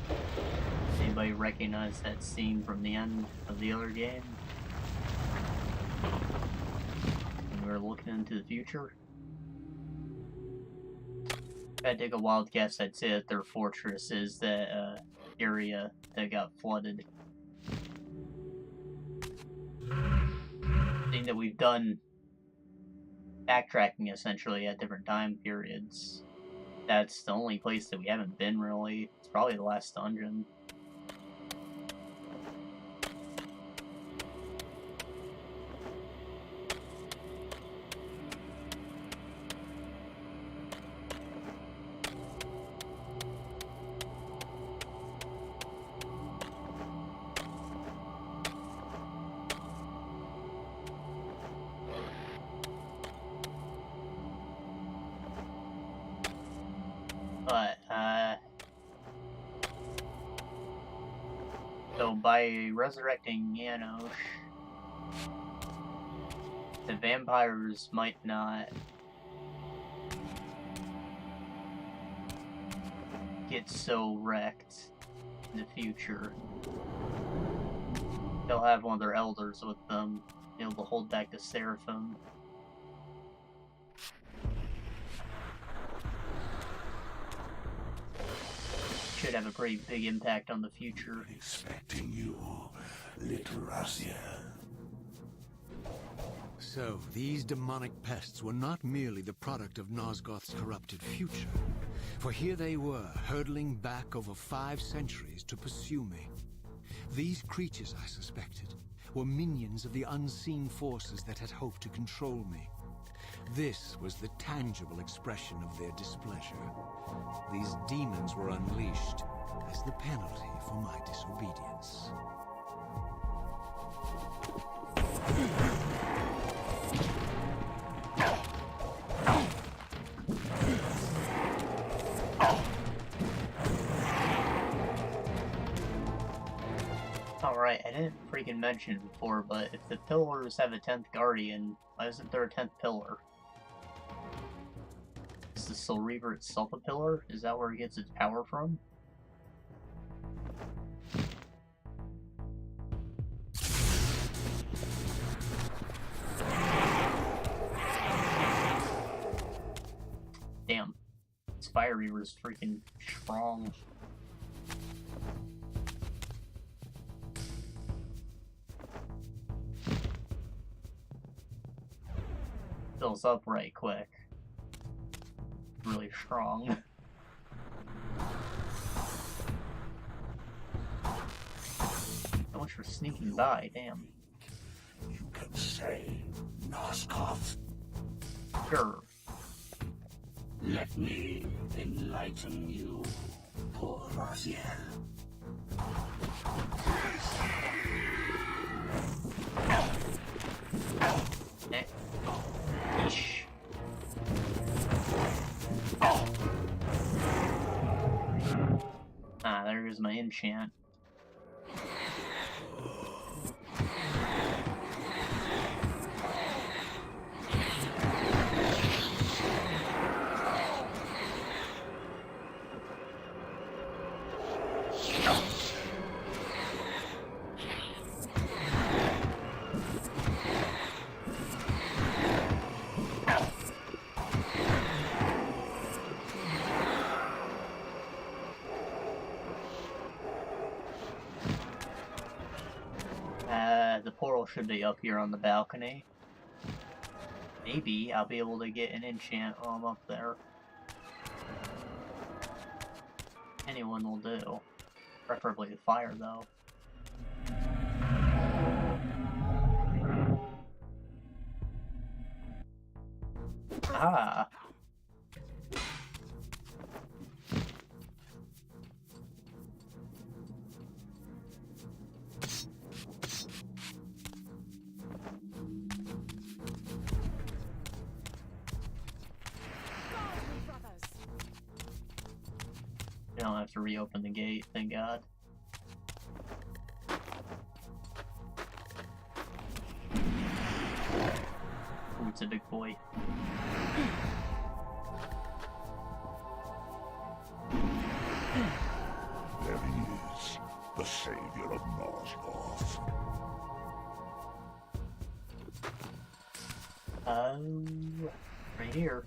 Does anybody recognize that scene from the end of the other game? When we were looking into the future? If I had to take a wild guess, I'd say that their fortress is the area that got flooded. Thing that we've done backtracking essentially at different time periods. That's the only place that we haven't been really. It's probably the last dungeon. But, so by resurrecting Janos, the vampires might not get so wrecked in the future. They'll have one of their elders with them, able to hold back the seraphim. Should have a pretty big impact on the future. Expecting you, little Razia. So, these demonic pests were not merely the product of Nosgoth's corrupted future, for here they were, hurtling back over 5 centuries to pursue me. These creatures, I suspected, were minions of the unseen forces that had hoped to control me. This was the tangible expression of their displeasure. These demons were unleashed as the penalty for my disobedience. Alright, I didn't freaking mention it before, but if the pillars have a 10th guardian, why isn't there a 10th pillar? Is the Soul Reaver itself a pillar? Is that where it gets its power from? Damn. It's Fire Reaver's freaking strong. Fills up right quick. Really strong. So much for sneaking by, damn. You can say, Noskov. Sure. Let me enlighten you, poor Raziel. Eh. Eesh. Ah, there goes my enchant. The portal should be up here on the balcony. Maybe I'll be able to get an enchant while I'm up there. Anyone will do. Preferably the fire, though. Ah! I don't have to reopen the gate, thank God. Ooh, it's a big boy. There he is, the savior of Nosgoth. Right here.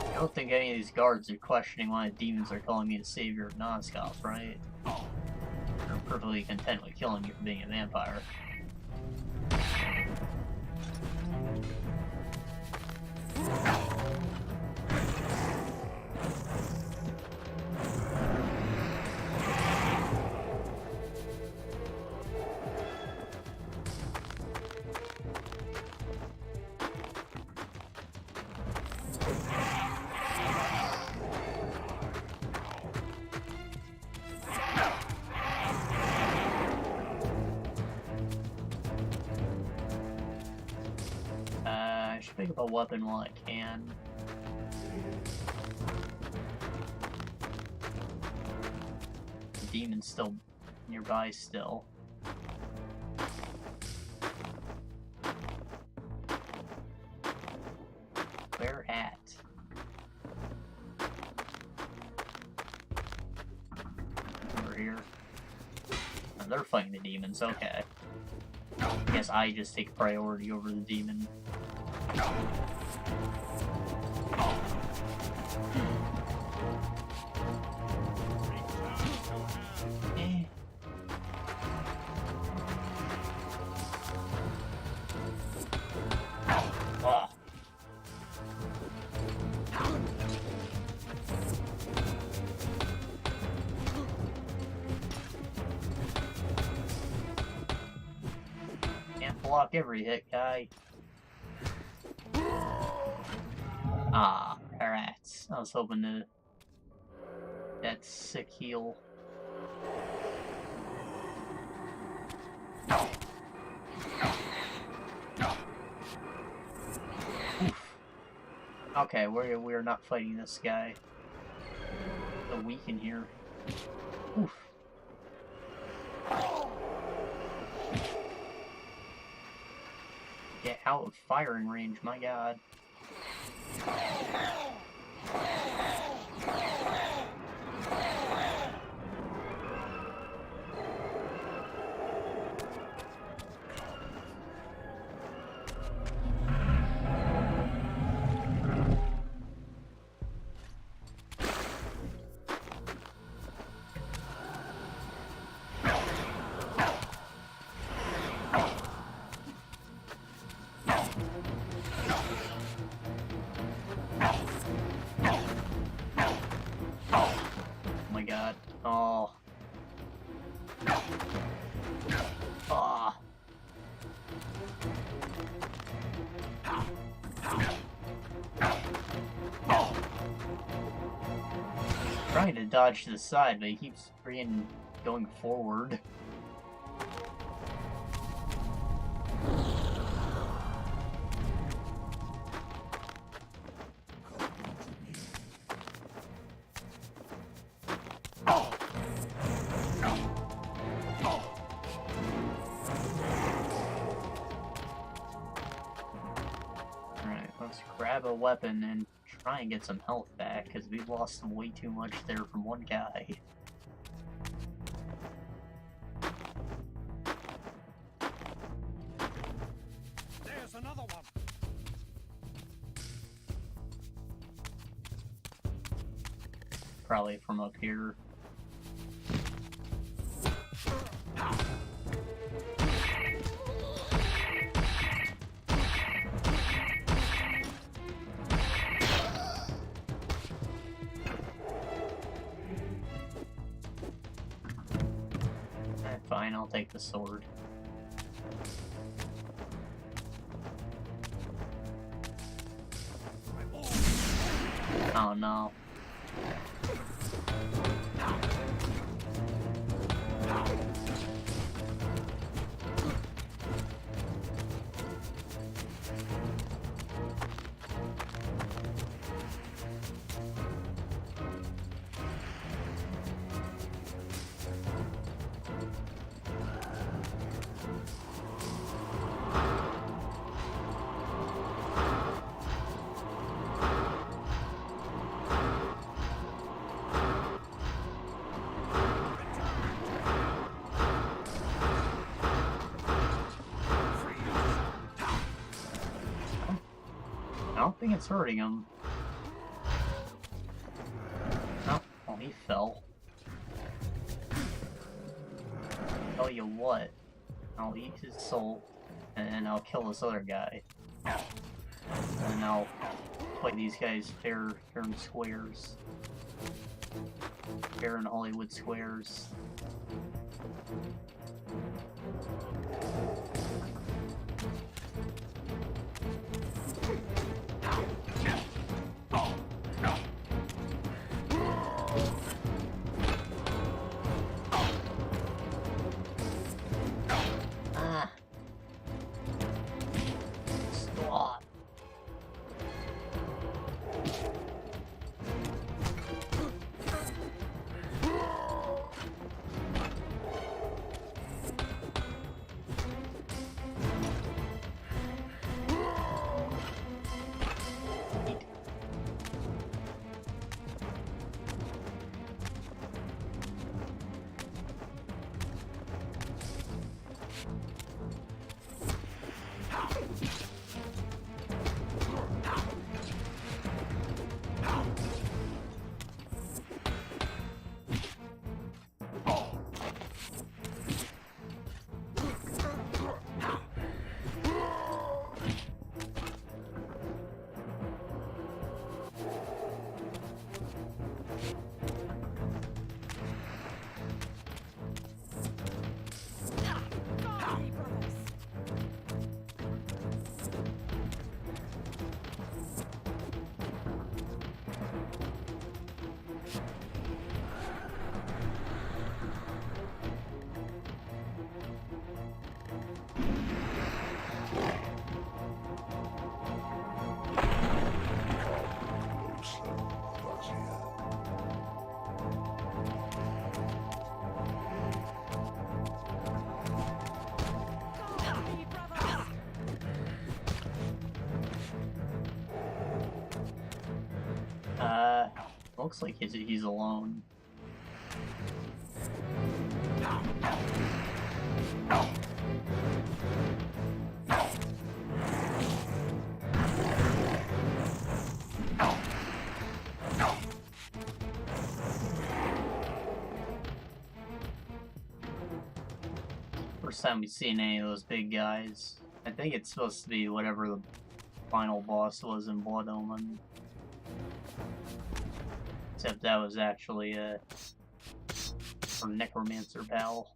I don't think any of these guards are questioning why the demons are calling me the savior of Nosgoth, right? They're perfectly content with killing you for being a vampire. I should pick up a weapon while I can. The demon's still nearby still. Where at? Over here. Oh, they're fighting the demons, okay. I guess I just take priority over the demon. Can't block every hit, guy. Ah, rats. I was hoping to... that sick heal. Oof. Okay, we're not fighting this guy. So weak in here. Oof. Get out of firing range, my god. Oh my god. Oh. Ah. Trying to dodge to the side, but he keeps freaking going forward. Alright, let's grab a weapon and try and get some health back, because we've lost way too much there from one guy. There's another one. Probably from up here. Fine, I'll take the sword. Oh no. I don't think it's hurting him. Oh, well, he fell. Tell you what, I'll eat his soul, and I'll kill this other guy. And I'll play these guys fair and squares. Fair and Hollywood squares. Stop. Looks like he's alone. time we've seen any of those big guys. I think it's supposed to be whatever the final boss was in Blood Omen. Except that was actually a necromancer pal.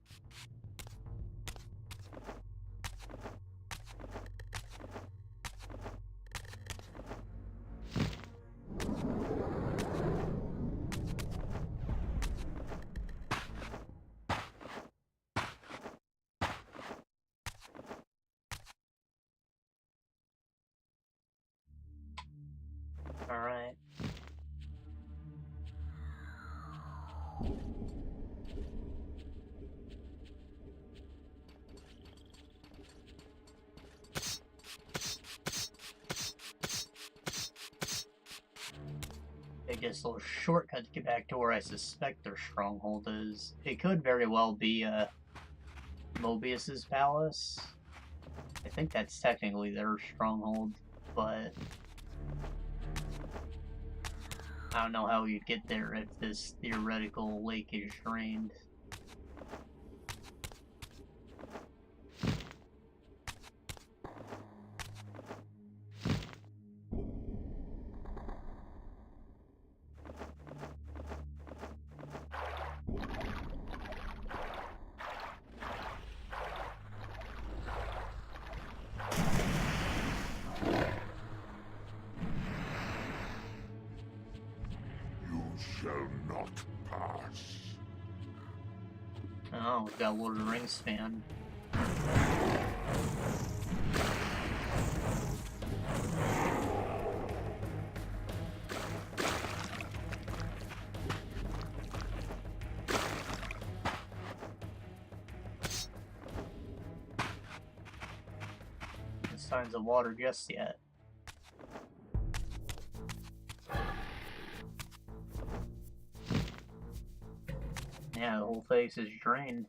Alright. I guess a little shortcut to get back to where I suspect their stronghold is. It could very well be Mobius's palace. I think that's technically their stronghold, but I don't know how you'd get there if this theoretical lake is drained. Shall not pass. Oh, we've got a Lord of the Rings fan. No signs of water just yet. Yeah, the whole face is drained.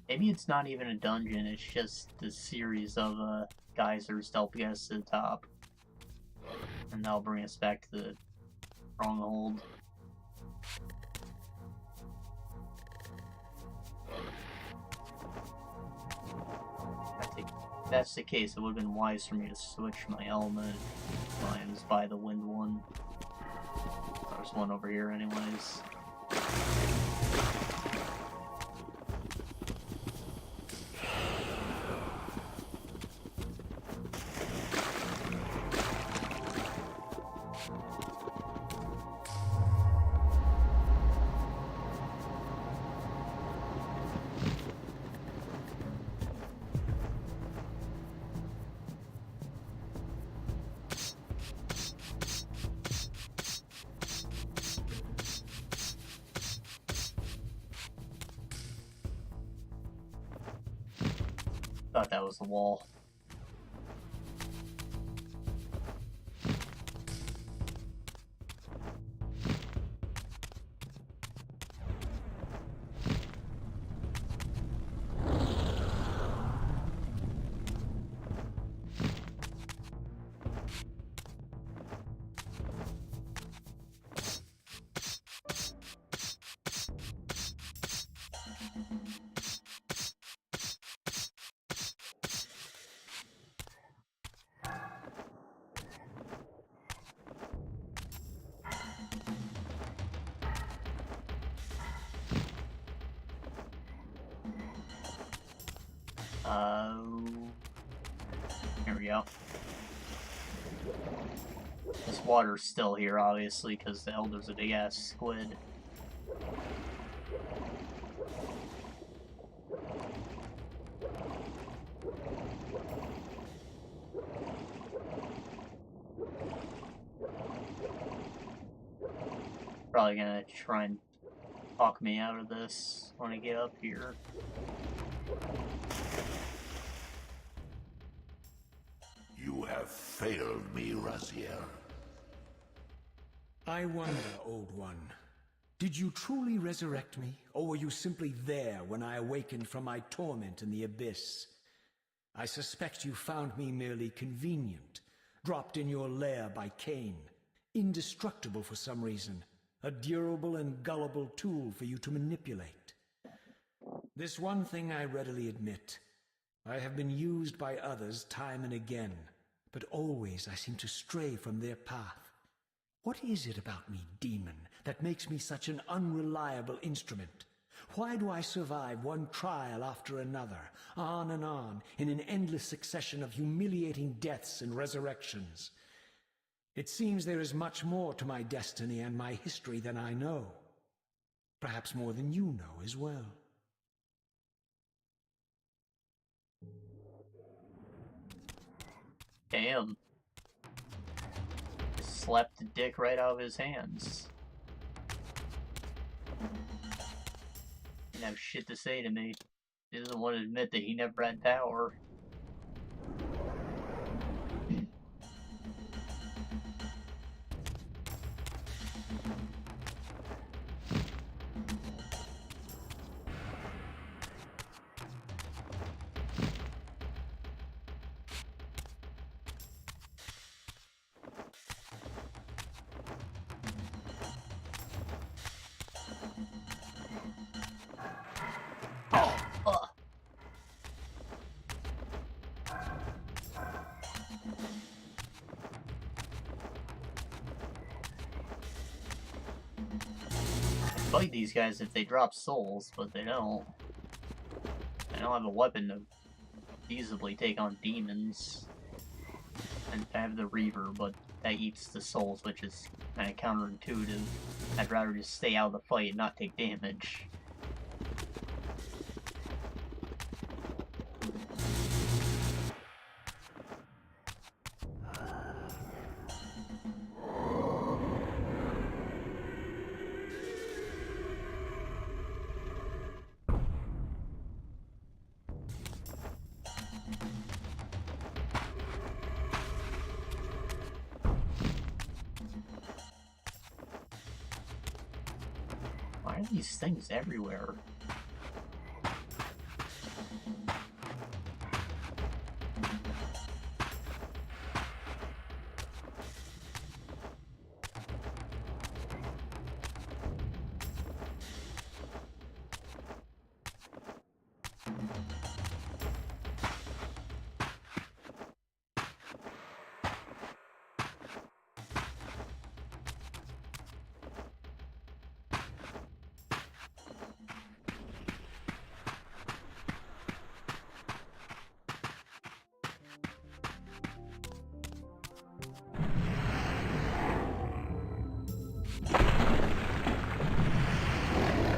Maybe it's not even a dungeon, it's just a series of geysers to help get us to the top. And that'll bring us back to the stronghold. If that's the case, it would have been wise for me to switch my element lines by the wind one. There's one over here anyways. Thought that was the wall. Here we go. This water's still here, obviously, because the Elder's a big-ass squid. Probably gonna try and talk me out of this when I get up here. You have failed me, Raziel. I wonder, Old One. Did you truly resurrect me, or were you simply there when I awakened from my torment in the abyss? I suspect you found me merely convenient, dropped in your lair by Kain. indestructible for some reason, a durable and gullible tool for you to manipulate. This one thing I readily admit. I have been used by others time and again, but always I seem to stray from their path. What is it about me, demon, that makes me such an unreliable instrument? Why do I survive one trial after another, on and on, in an endless succession of humiliating deaths and resurrections? It seems there is much more to my destiny and my history than I know. Perhaps more than you know as well. Damn. Just slapped the dick right out of his hands. Didn't have shit to say to me. He doesn't want to admit that he never had power. Fight these guys if they drop souls, but they don't. I don't have a weapon to feasibly take on demons. And I have the Reaver, but that eats the souls, which is kind of counterintuitive. I'd rather just stay out of the fight and not take damage. Why are these things everywhere?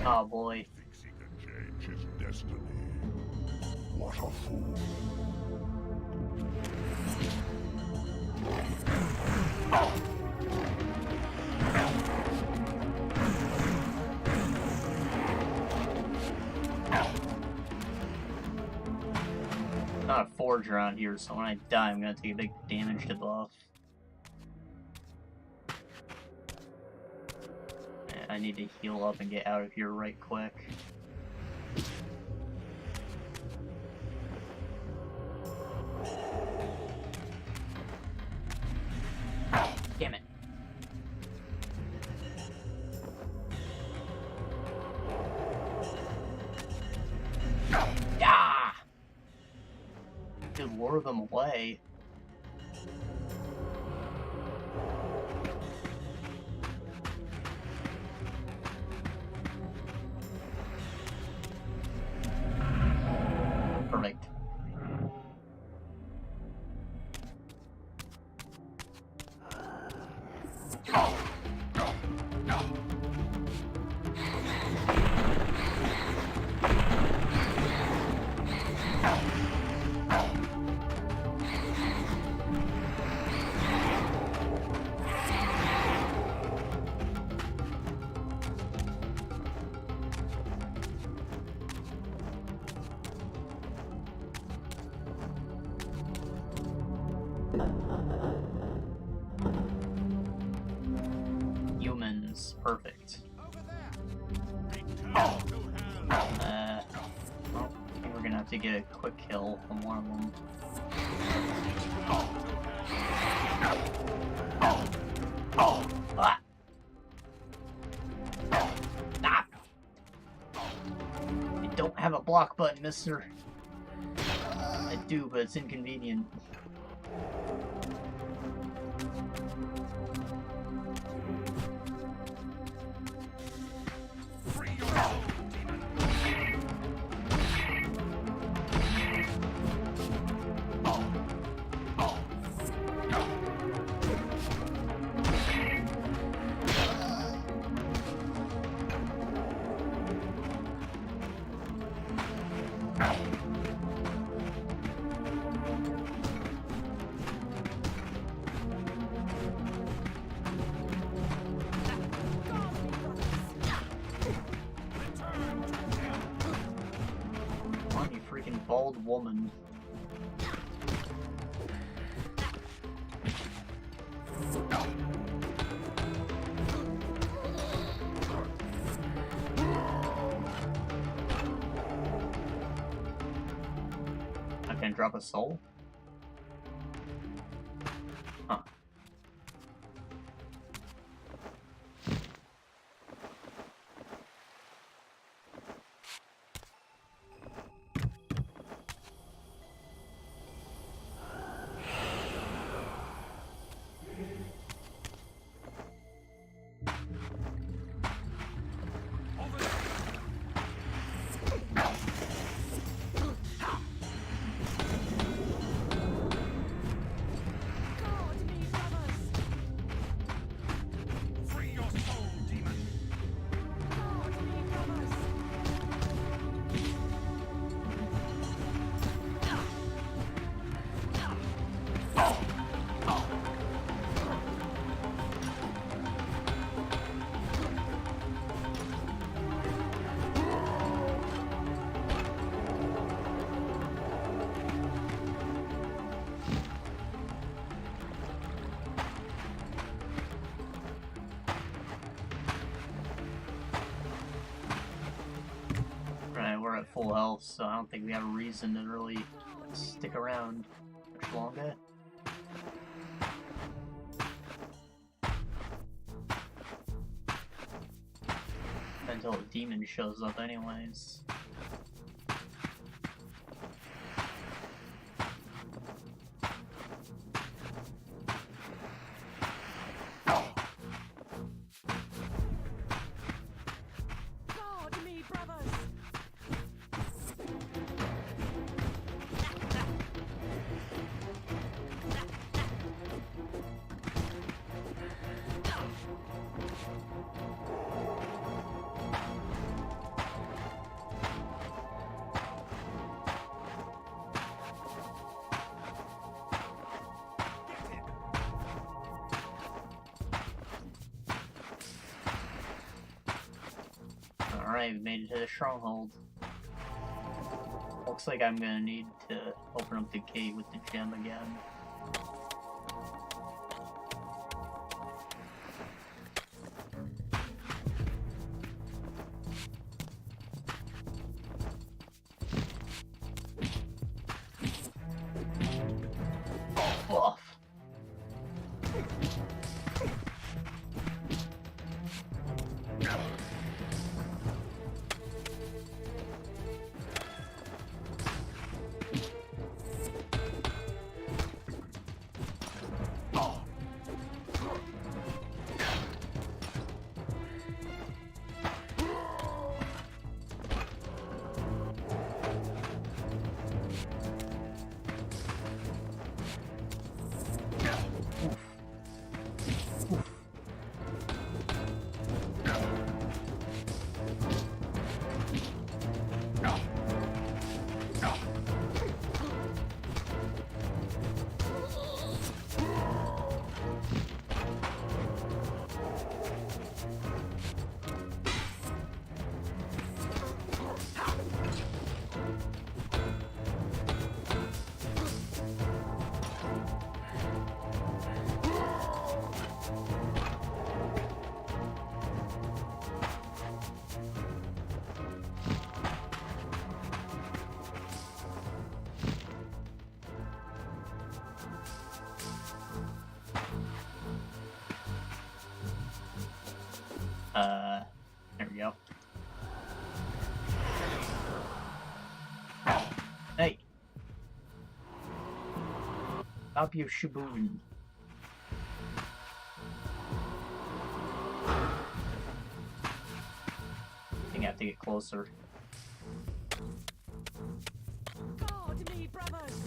Oh boy. Thinks he can change his destiny. What a fool. Not a forge around here, so when I die, I'm gonna take a big damage debuff. I need to heal up and get out of here right quick. Damn it. Ah! To lure them away. Perfect. Humans, perfect. Well, I think we're gonna have to get a quick kill from one of them. block button, mister. I do, but it's inconvenient. Bald woman. I can drop a soul? Huh. We're at full health, so I don't think we have a reason to really stick around much longer. Until a demon shows up anyways. Alright, we made it to the stronghold. Looks like I'm gonna need to open up the gate with the gem again. Off. There we go. Stop your shaboon. I think I have to get closer. Guard me, brothers!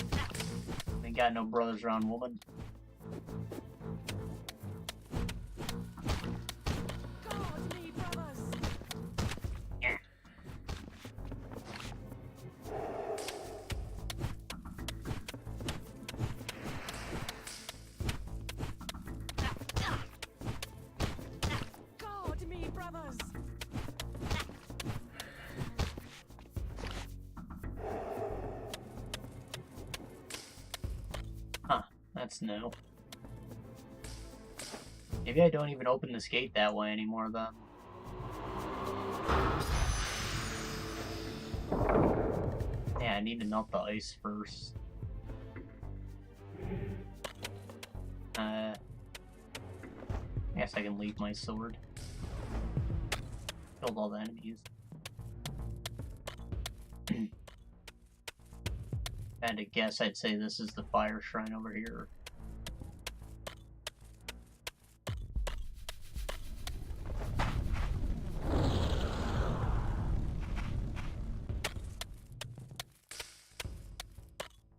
Ain't got no brothers around, woman. Guard me, brothers! Guard me, brothers! Huh, that's new. Maybe I don't even open this gate that way anymore then. Yeah, I need to melt the ice first. I guess I can leave my sword. Killed all the enemies. If I had to guess, I'd say this is the fire shrine over here.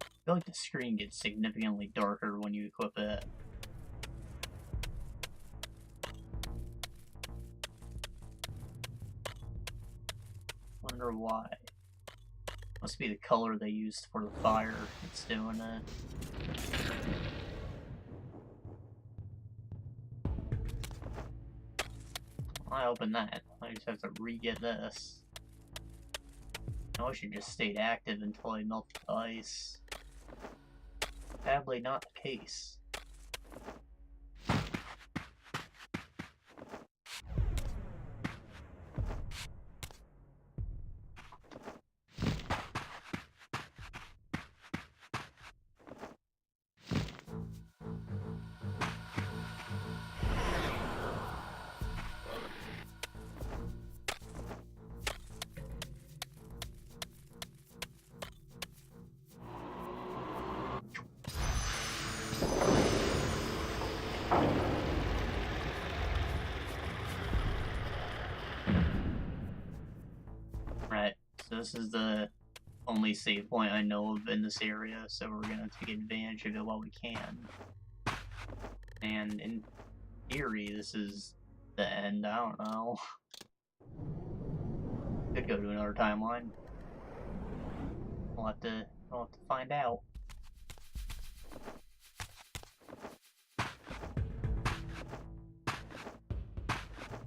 I feel like the screen gets significantly darker when you equip it. Wonder why. Must be the color they used for the fire that's doing it. I open that. I just have to re-get this. I wish it just stayed active until I melt the ice. Sadly, not the case. Right, so this is the only save point I know of in this area, so we're gonna take advantage of it while we can. And in theory, this is the end. I don't know. Could go to another timeline. We'll have to find out.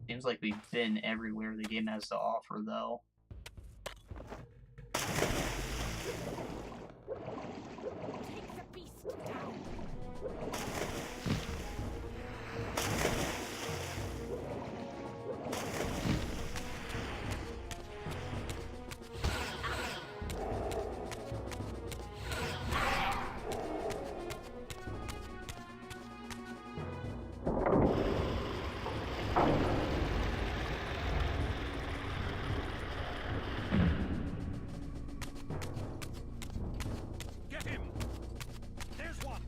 Seems like we've been everywhere the game has to offer, though. Take the beast down! Get him! There's one!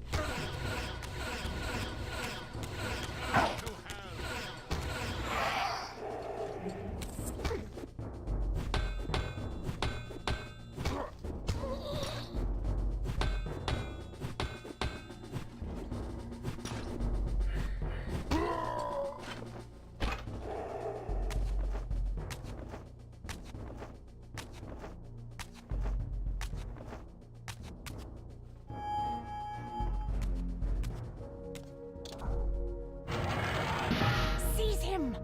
Seize him!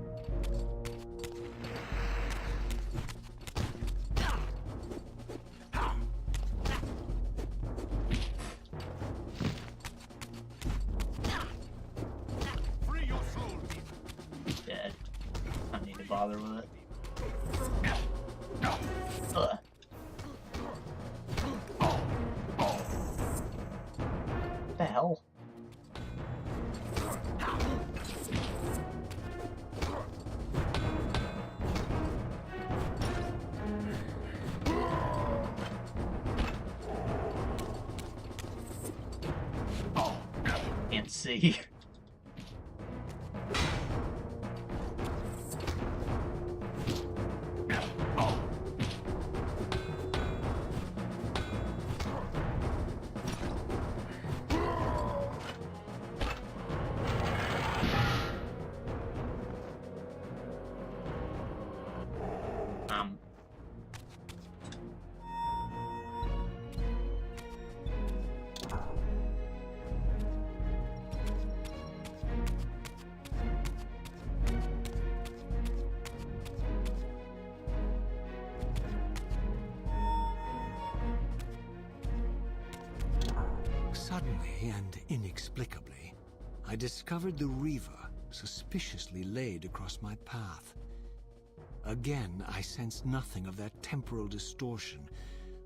Free your soul, Reaver. Dead. I don't need to bother with it. Ugh. What the hell? Let's see. Suddenly and inexplicably, I discovered the Reaver suspiciously laid across my path. Again, I sensed nothing of that temporal distortion,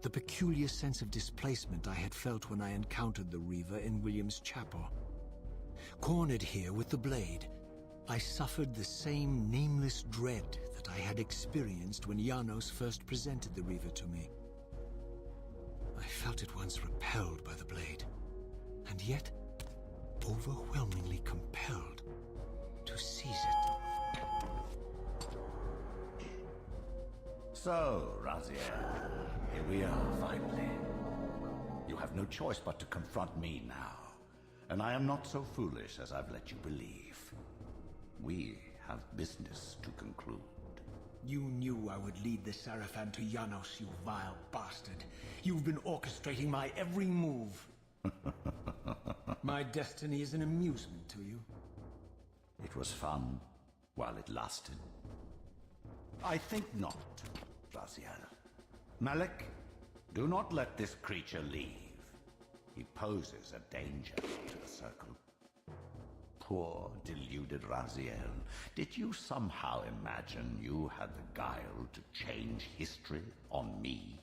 the peculiar sense of displacement I had felt when I encountered the Reaver in William's chapel. Cornered here with the blade, I suffered the same nameless dread that I had experienced when Janos first presented the Reaver to me. I felt at once repelled by the blade, and yet overwhelmingly compelled to seize it. So, Raziel, here we are, finally. You have no choice but to confront me now, and I am not so foolish as I've let you believe. We have business to conclude. You knew I would lead the seraphim to Janos, you vile bastard. You've been orchestrating my every move. My destiny is an amusement to you. It was fun while it lasted. I think not, Raziel. Malik, do not let this creature leave. He poses a danger to the Circle. Poor, deluded Raziel. Did you somehow imagine you had the guile to change history on me?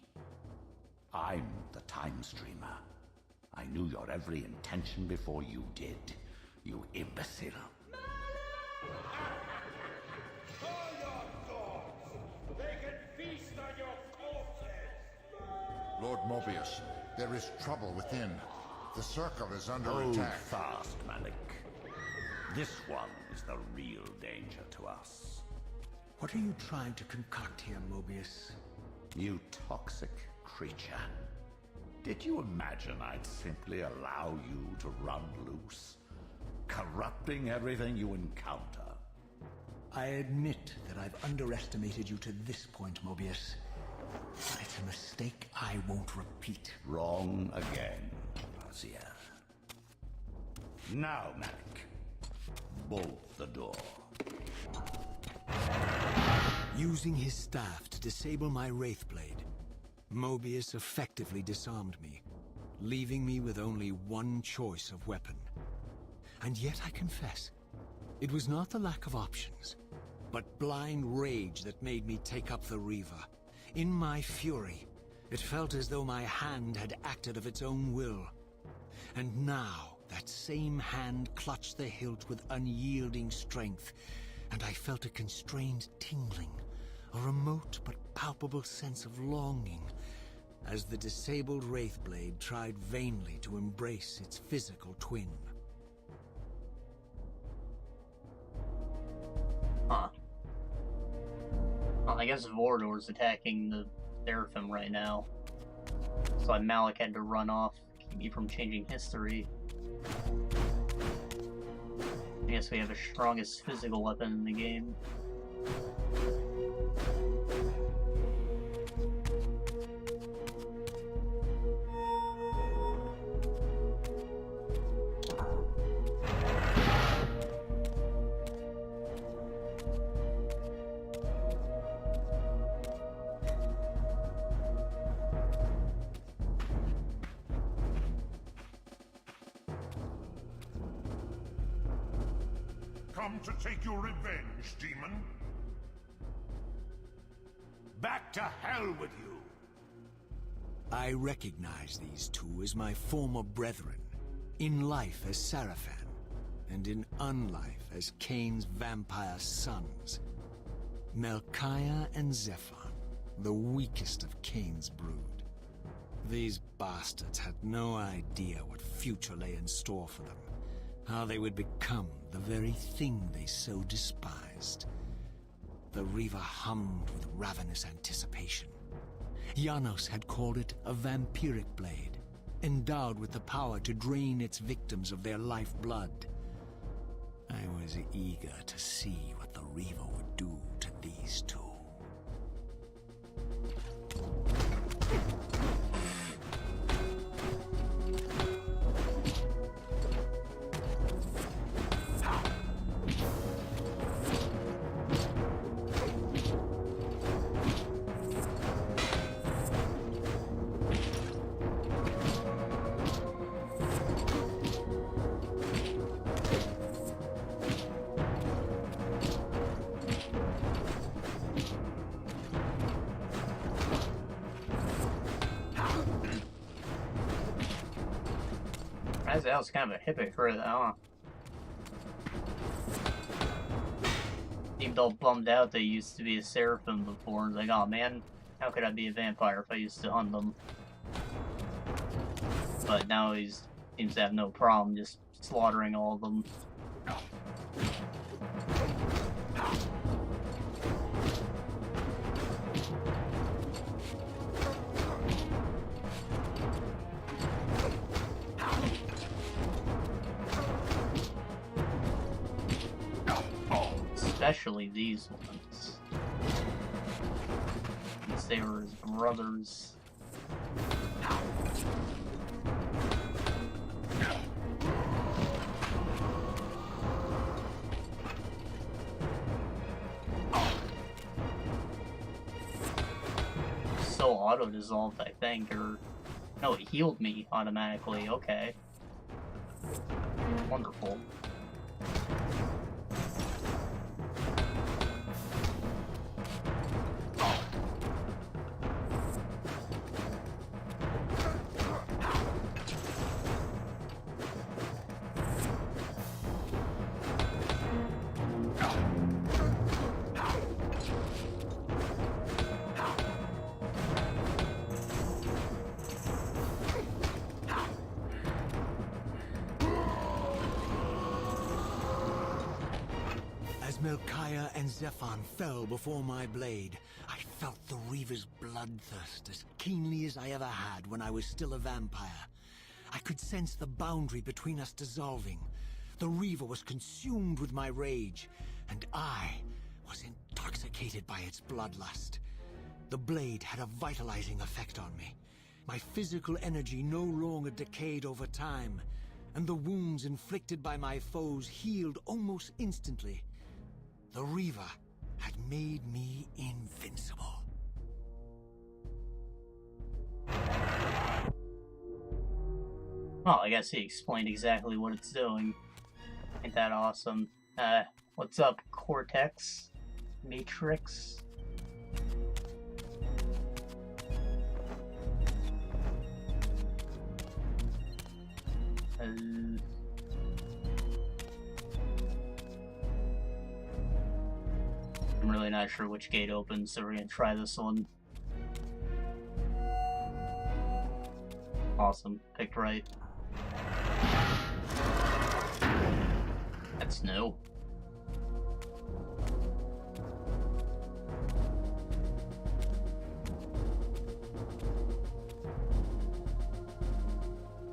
I'm the Time Streamer. I knew your every intention before you did, you imbecile. They can feast on your corpses! Lord Mobius, there is trouble within. The Circle is under Hold attack. fast, Malik. This one is the real danger to us. What are you trying to concoct here, Mobius? You toxic creature. Did you imagine I'd simply allow you to run loose, corrupting everything you encounter? I admit that I've underestimated you to this point, Mobius. But it's a mistake I won't repeat. Wrong again, Raziel. Now, Malik, bolt the door. Using his staff to disable my Wraithblade, Mobius effectively disarmed me, leaving me with only one choice of weapon. And yet I confess, it was not the lack of options, but blind rage that made me take up the Reaver. In my fury, it felt as though my hand had acted of its own will. And now, that same hand clutched the hilt with unyielding strength, and I felt a constrained tingling, a remote but palpable sense of longing, as the disabled Wraithblade tried vainly to embrace its physical twin. Huh. Well, I guess Vorador's attacking the Seraphim right now. So Malik had to run off, keep me from changing history. I guess we have the strongest physical weapon in the game. Come to take your revenge, demon? Back to hell with you! I recognize these two as my former brethren, in life as Seraphim, and in unlife as Kain's vampire sons. Melchiah and Zephon, the weakest of Kain's brood. These bastards had no idea what future lay in store for them, how they would become the very thing they so despised. The Reaver hummed with ravenous anticipation. Janos had called it a vampiric blade, endowed with the power to drain its victims of their lifeblood. I was eager to see what the Reaver would do to these two. That was kind of a hypocrite, huh? Seemed all bummed out they used to be a seraphim before, and like, oh man, how could I be a vampire if I used to hunt them? But now he seems to have no problem just slaughtering all of them. Especially these ones. Since they were his brothers. So auto-dissolved, I think, or... No, it healed me automatically, okay. Wonderful. Melchiah and Zephon fell before my blade. I felt the Reaver's bloodthirst as keenly as I ever had when I was still a vampire. I could sense the boundary between us dissolving. The Reaver was consumed with my rage, and I was intoxicated by its bloodlust. The blade had a vitalizing effect on me. My physical energy no longer decayed over time, and the wounds inflicted by my foes healed almost instantly. The Reaver had made me invincible. Well, I guess he explained exactly what it's doing. Ain't that awesome? What's up, Cortex? Matrix? I'm really not sure which gate opens, so we're gonna try this one. Awesome. Picked right. That's new.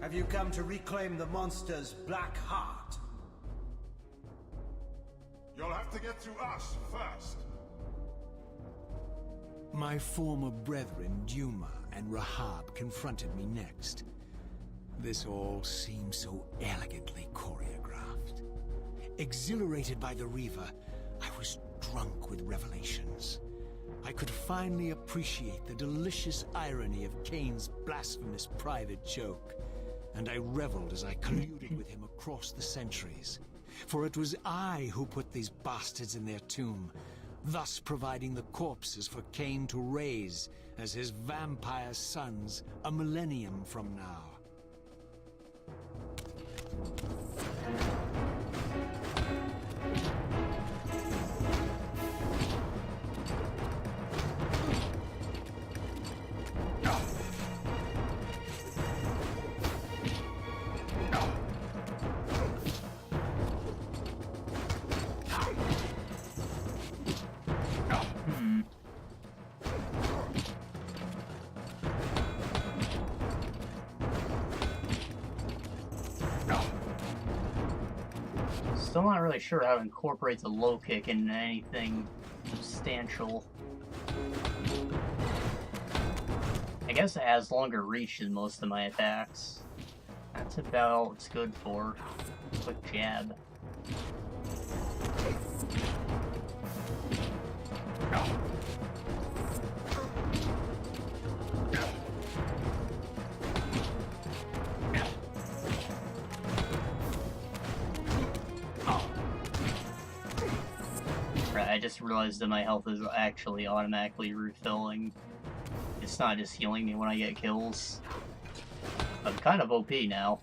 Have you come to reclaim the monster's black heart? You'll have to get through us first. My former brethren, Duma and Rahab, confronted me next. This all seemed so elegantly choreographed. Exhilarated by the Reaver, I was drunk with revelations. I could finally appreciate the delicious irony of Kain's blasphemous private joke, and I reveled as I colluded with him across the centuries. For it was I who put these bastards in their tomb, thus providing the corpses for Kain to raise as his vampire sons a millennium from now. Still not really sure how to incorporate the low kick into anything substantial. I guess it has longer reach than most of my attacks. That's about all it's good for. Quick jab. I just realized that my health is actually automatically refilling. It's not just healing me when I get kills. I'm kind of OP now.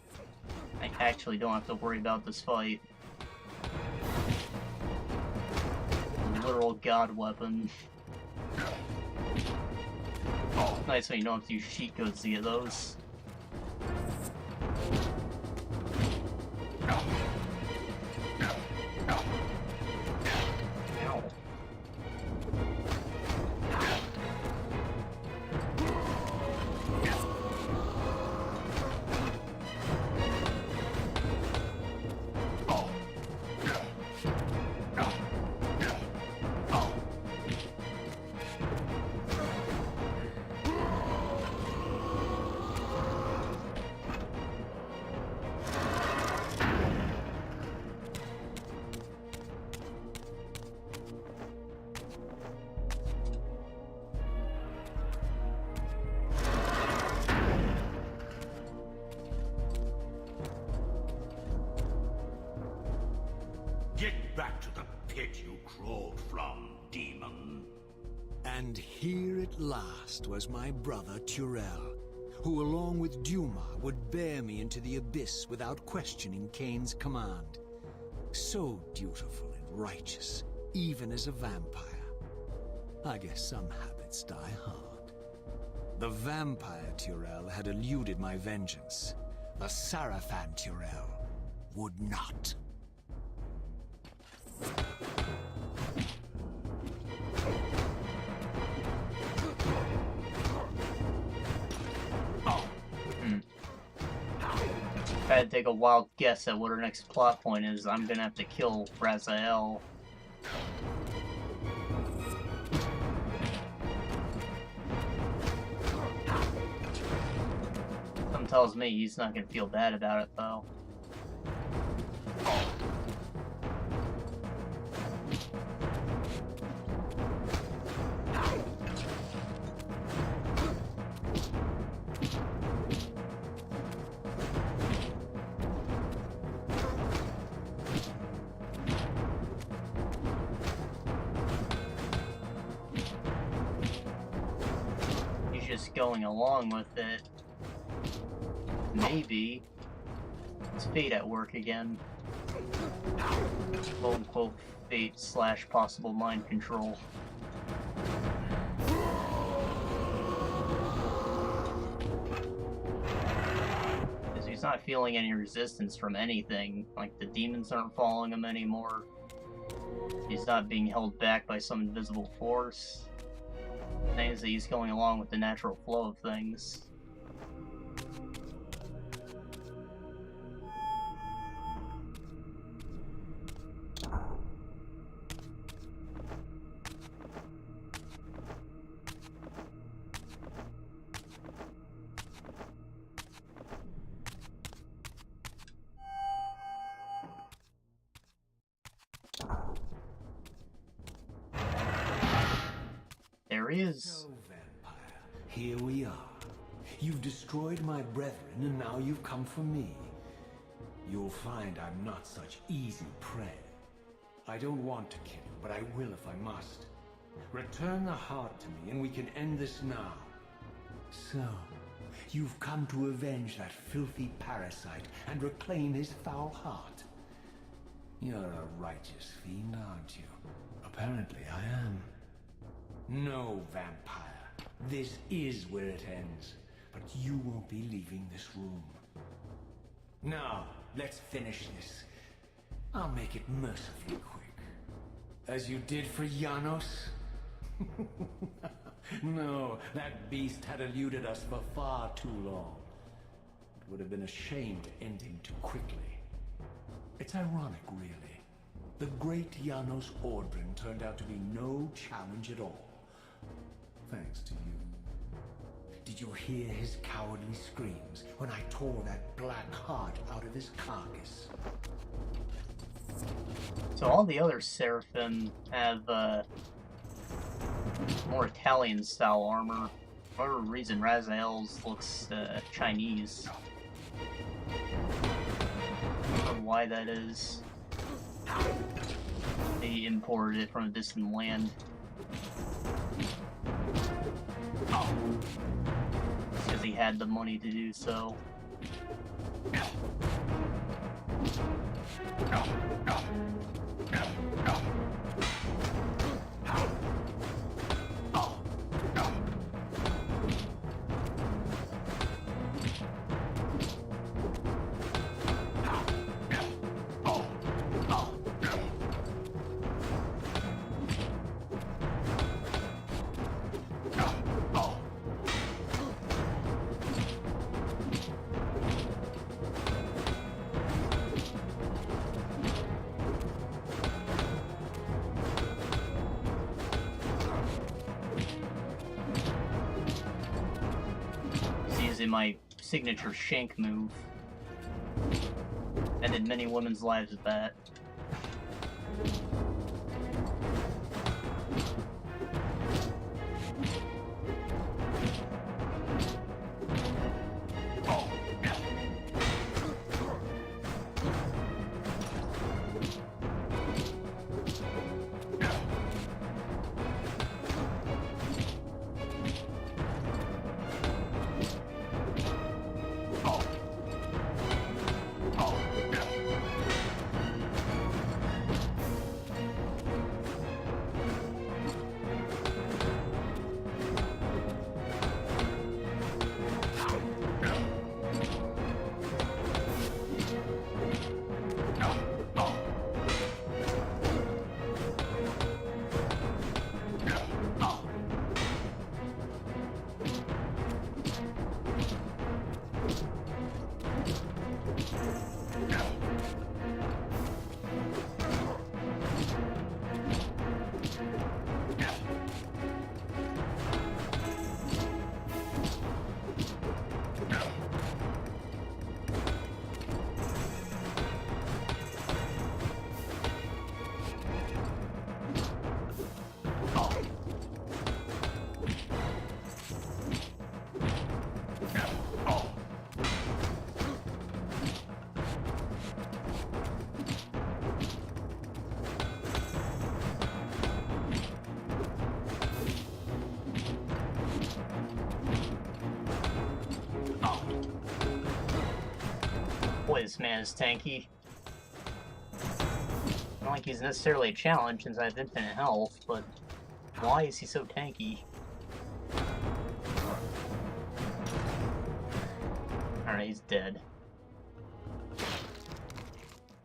I actually don't have to worry about this fight. Literal god weapon. Nice when you don't have to use cheat codes to get those. Get back to the pit you crawled from, demon. And here at last was my brother Turel, who along with Duma would bear me into the abyss without questioning Kain's command. So dutiful and righteous, even as a vampire. I guess some habits die hard. The vampire Turel had eluded my vengeance. The seraphim Turel would not. If I had to take a wild guess at what our next plot point is, I'm gonna have to kill Raziel. Something tells me he's not gonna feel bad about it, though. Just going along with it. Maybe it's fate at work again. Quote unquote fate / possible mind control. Because he's not feeling any resistance from anything. Like the demons aren't following him anymore. He's not being held back by some invisible force. The thing is that he's going along with the natural flow of things. There he is. So, vampire, here we are. You've destroyed my brethren, and now you've come for me. You'll find I'm not such easy prey. I don't want to kill you, but I will if I must. Return the heart to me, and we can end this now. So, you've come to avenge that filthy parasite and reclaim his foul heart. You're a righteous fiend, aren't you? Apparently I am. No, vampire. This is where it ends. But you won't be leaving this room. Now, let's finish this. I'll make it mercifully quick. As you did for Janos? No, that beast had eluded us for far too long. It would have been a shame to end him too quickly. It's ironic, really. The great Janos Ordrin turned out to be no challenge at all. Thanks to you. Did you hear his cowardly screams when I tore that black heart out of his carcass? So all the other seraphim have more Italian-style armor. For whatever reason, Raziel's looks Chinese. I don't know why that is. They imported it from a distant land. Because he had the money to do so. Using my signature shank move. Ended many women's lives with that. Boy, this man is tanky. Not like he's necessarily a challenge since I have infinite health, but why is he so tanky? Alright, he's dead.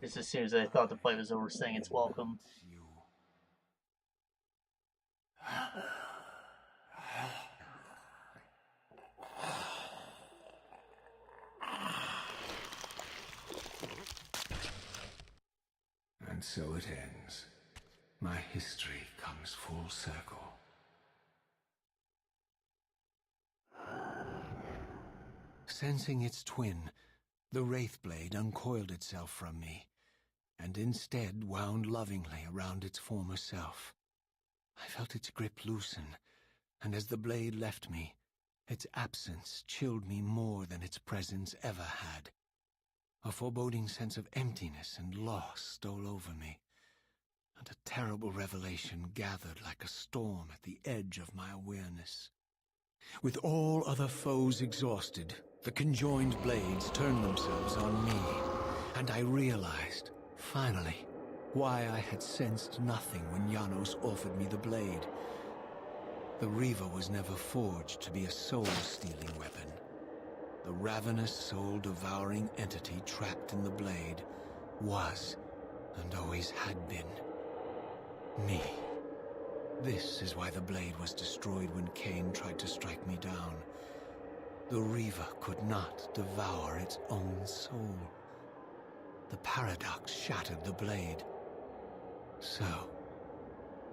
Just as soon as I thought the fight was over, saying it's welcome. And so it ends. My history comes full circle. Sensing its twin, the Wraithblade uncoiled itself from me, and instead wound lovingly around its former self. I felt its grip loosen, and as the blade left me, its absence chilled me more than its presence ever had. A foreboding sense of emptiness and loss stole over me, and a terrible revelation gathered like a storm at the edge of my awareness. With all other foes exhausted, the conjoined blades turned themselves on me, and I realized, finally, why I had sensed nothing when Janos offered me the blade. The Reaver was never forged to be a soul-stealing weapon. The ravenous, soul-devouring entity trapped in the blade was, and always had been, me. This is why the blade was destroyed when Kain tried to strike me down. The Reaver could not devour its own soul. The paradox shattered the blade. So,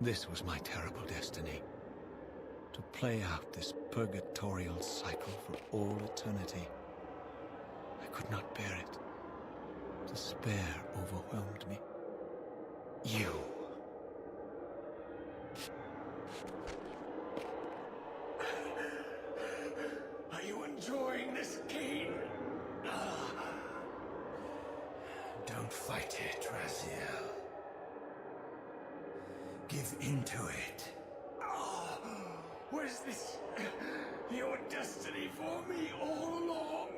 this was my terrible destiny. To play out this purgatorial cycle for all eternity. I could not bear it. Despair overwhelmed me. You. Are you enjoying this, Kain? Don't fight it, Raziel. Give into it. Was this your destiny for me all along?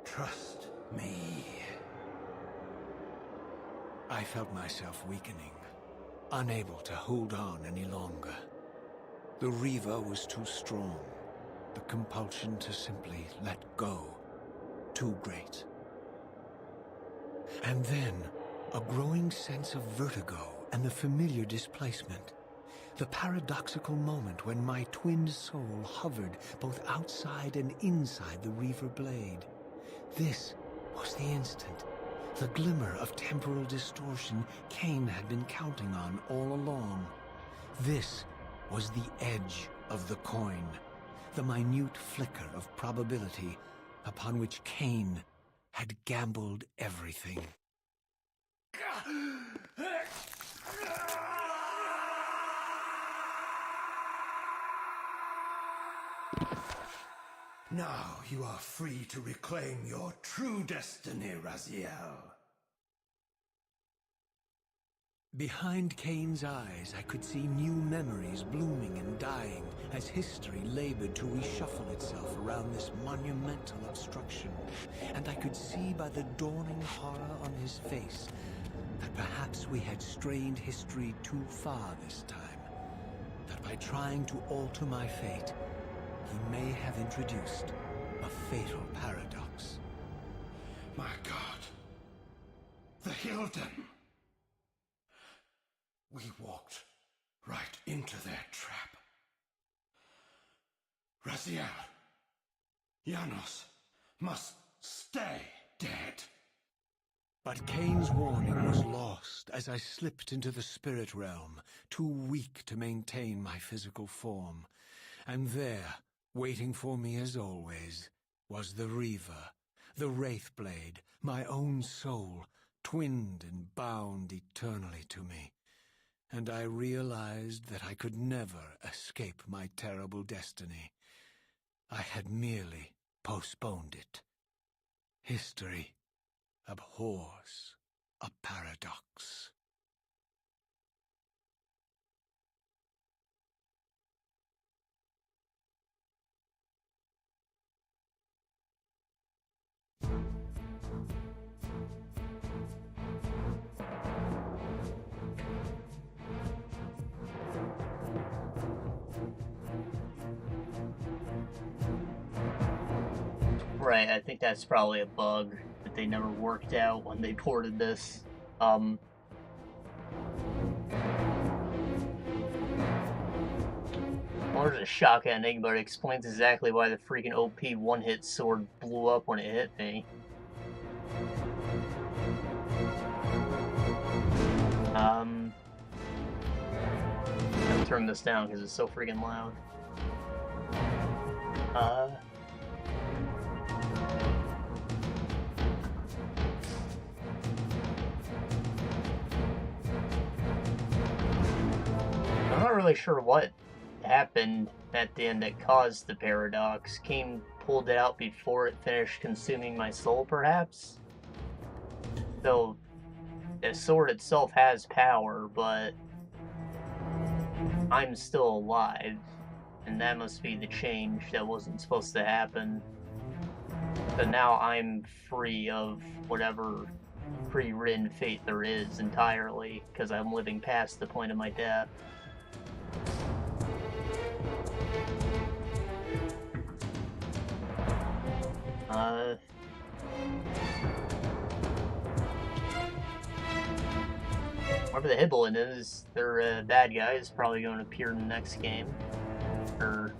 Trust me. I felt myself weakening, unable to hold on any longer. The Reaver was too strong. The compulsion to simply let go, too great. And then, a growing sense of vertigo and the familiar displacement. The paradoxical moment when my twin soul hovered both outside and inside the Reaver blade. This was the instant, the glimmer of temporal distortion Kain had been counting on all along. This was the edge of the coin, the minute flicker of probability upon which Kain had gambled everything. Now you are free to reclaim your true destiny, Raziel. Behind Kain's eyes, I could see new memories blooming and dying as history labored to reshuffle itself around this monumental obstruction. And I could see by the dawning horror on his face that perhaps we had strained history too far this time. That by trying to alter my fate, he may have introduced a fatal paradox. My God. The Hilden. We walked right into their trap. Raziel, Janos must stay dead. But Kain's warning was lost as I slipped into the spirit realm, too weak to maintain my physical form. And there, waiting for me as always, was the Reaver, the Wraithblade, my own soul, twinned and bound eternally to me. And I realized that I could never escape my terrible destiny. I had merely postponed it. History abhors a paradox. Right, I think that's probably a bug that they never worked out when they ported this. Or a shock ending, but it explains exactly why the freaking OP one-hit sword blew up when it hit me. I'll turn this down because it's so freaking loud. I'm not really sure what happened at the end that caused the paradox. Kain pulled it out before it finished consuming my soul, perhaps? So, the sword itself has power, but I'm still alive, and that must be the change that wasn't supposed to happen. So now I'm free of whatever pre-written fate there is entirely, because I'm living past the point of my death. Whatever the Hibblin is, they're bad guys, probably going to appear in the next game. Or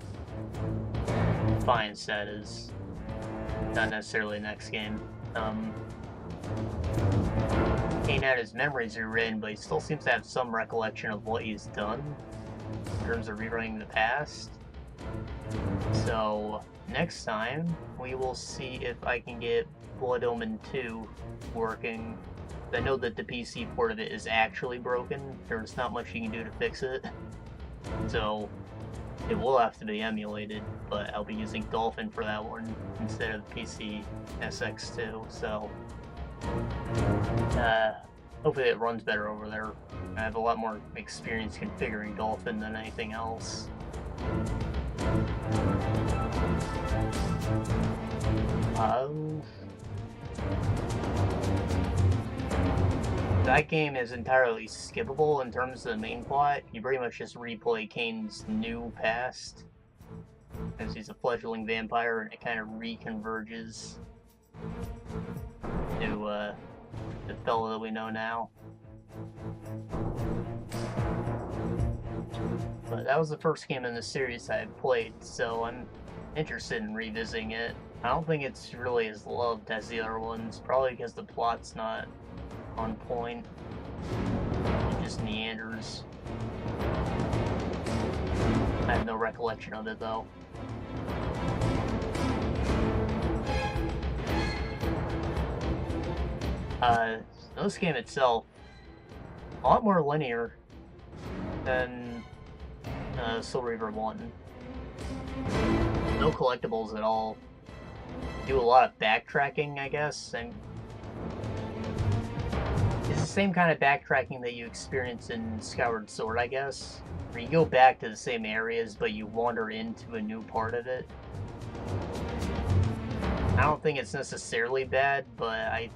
Defiance, that is. Not necessarily next game. Kain had his memories rewritten, but he still seems to have some recollection of what he's done in terms of rewriting the past. So, next time, we will see if I can get Blood Omen 2 working. I know that the PC port of it is actually broken. There's not much you can do to fix it. So, it will have to be emulated, but I'll be using Dolphin for that one instead of PC SX2, so hopefully it runs better over there. I have a lot more experience configuring Dolphin than anything else. That game is entirely skippable in terms of the main plot. You pretty much just replay Kain's new past, because he's a fledgling vampire, and it kind of reconverges to the fellow that we know now. But that was the first game in the series I had played, so I'm interested in revisiting it. I don't think it's really as loved as the other ones, probably because the plot's not on point. It just meanders. I have no recollection of it, though. This game itself, a lot more linear than Soul Reaver 1. No collectibles at all. Do a lot of backtracking, I guess, and it's the same kind of backtracking that you experience in Skyward Sword, I guess, where you go back to the same areas, but you wander into a new part of it. I don't think it's necessarily bad, but I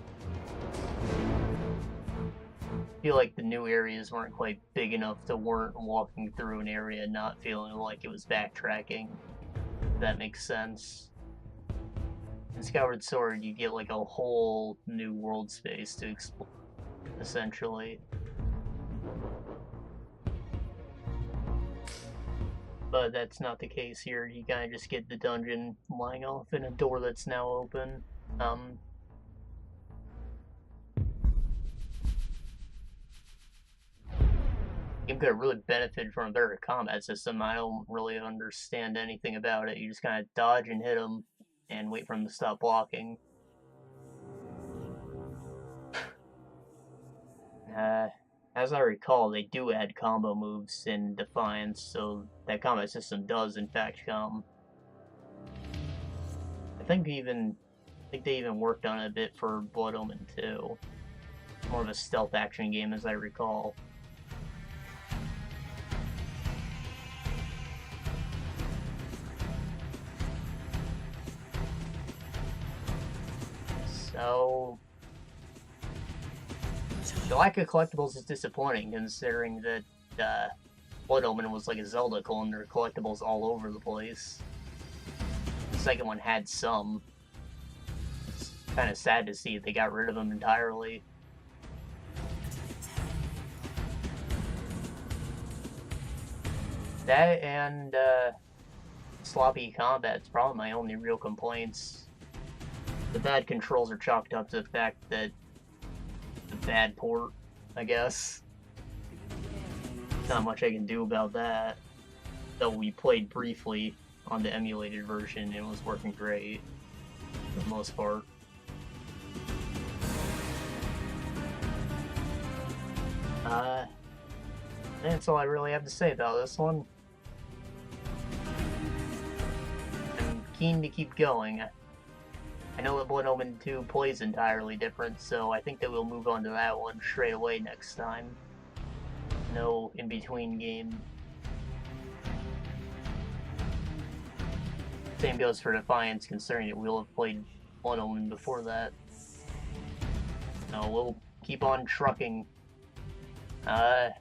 feel like the new areas weren't quite big enough to warrant walking through an area and not feeling like it was backtracking, if that makes sense. In Skyward Sword, you get like a whole new world space to explore, essentially. But that's not the case here. You kind of just get the dungeon lying off in a door that's now open. Game could have really benefited from a better combat system. I don't really understand anything about it. You just kind of dodge and hit them and wait for them to stop blocking. As I recall, they do add combo moves in Defiance, so that combat system does in fact come. I think they even worked on it a bit for Blood Omen 2. More of a stealth action game, as I recall. So the lack of collectibles is disappointing, considering that Blood Omen was like a Zelda clone. There were collectibles all over the place. The second one had some. It's kind of sad to see they got rid of them entirely. That and sloppy combat's probably my only real complaints. The bad controls are chalked up to the fact that the bad port, I guess. Not much I can do about that. Though we played briefly on the emulated version and it was working great for the most part. That's all I really have to say about this one. I'm keen to keep going. I know that Blood Omen 2 plays entirely different, so I think that we'll move on to that one straight away next time. No in-between game. Same goes for Defiance, considering that we'll have played Blood Omen before that. No, we'll keep on trucking. I'm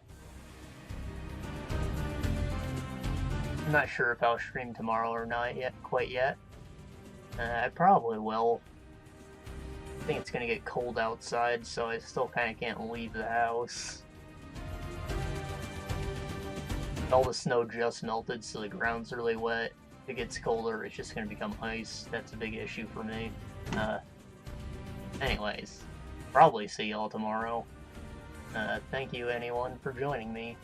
not sure if I'll stream tomorrow or not quite yet. I probably will. I think it's gonna get cold outside, so I still kinda can't leave the house. All the snow just melted, so the ground's really wet. If it gets colder, it's just gonna become ice. That's a big issue for me. Anyways, probably see y'all tomorrow. Thank you anyone for joining me.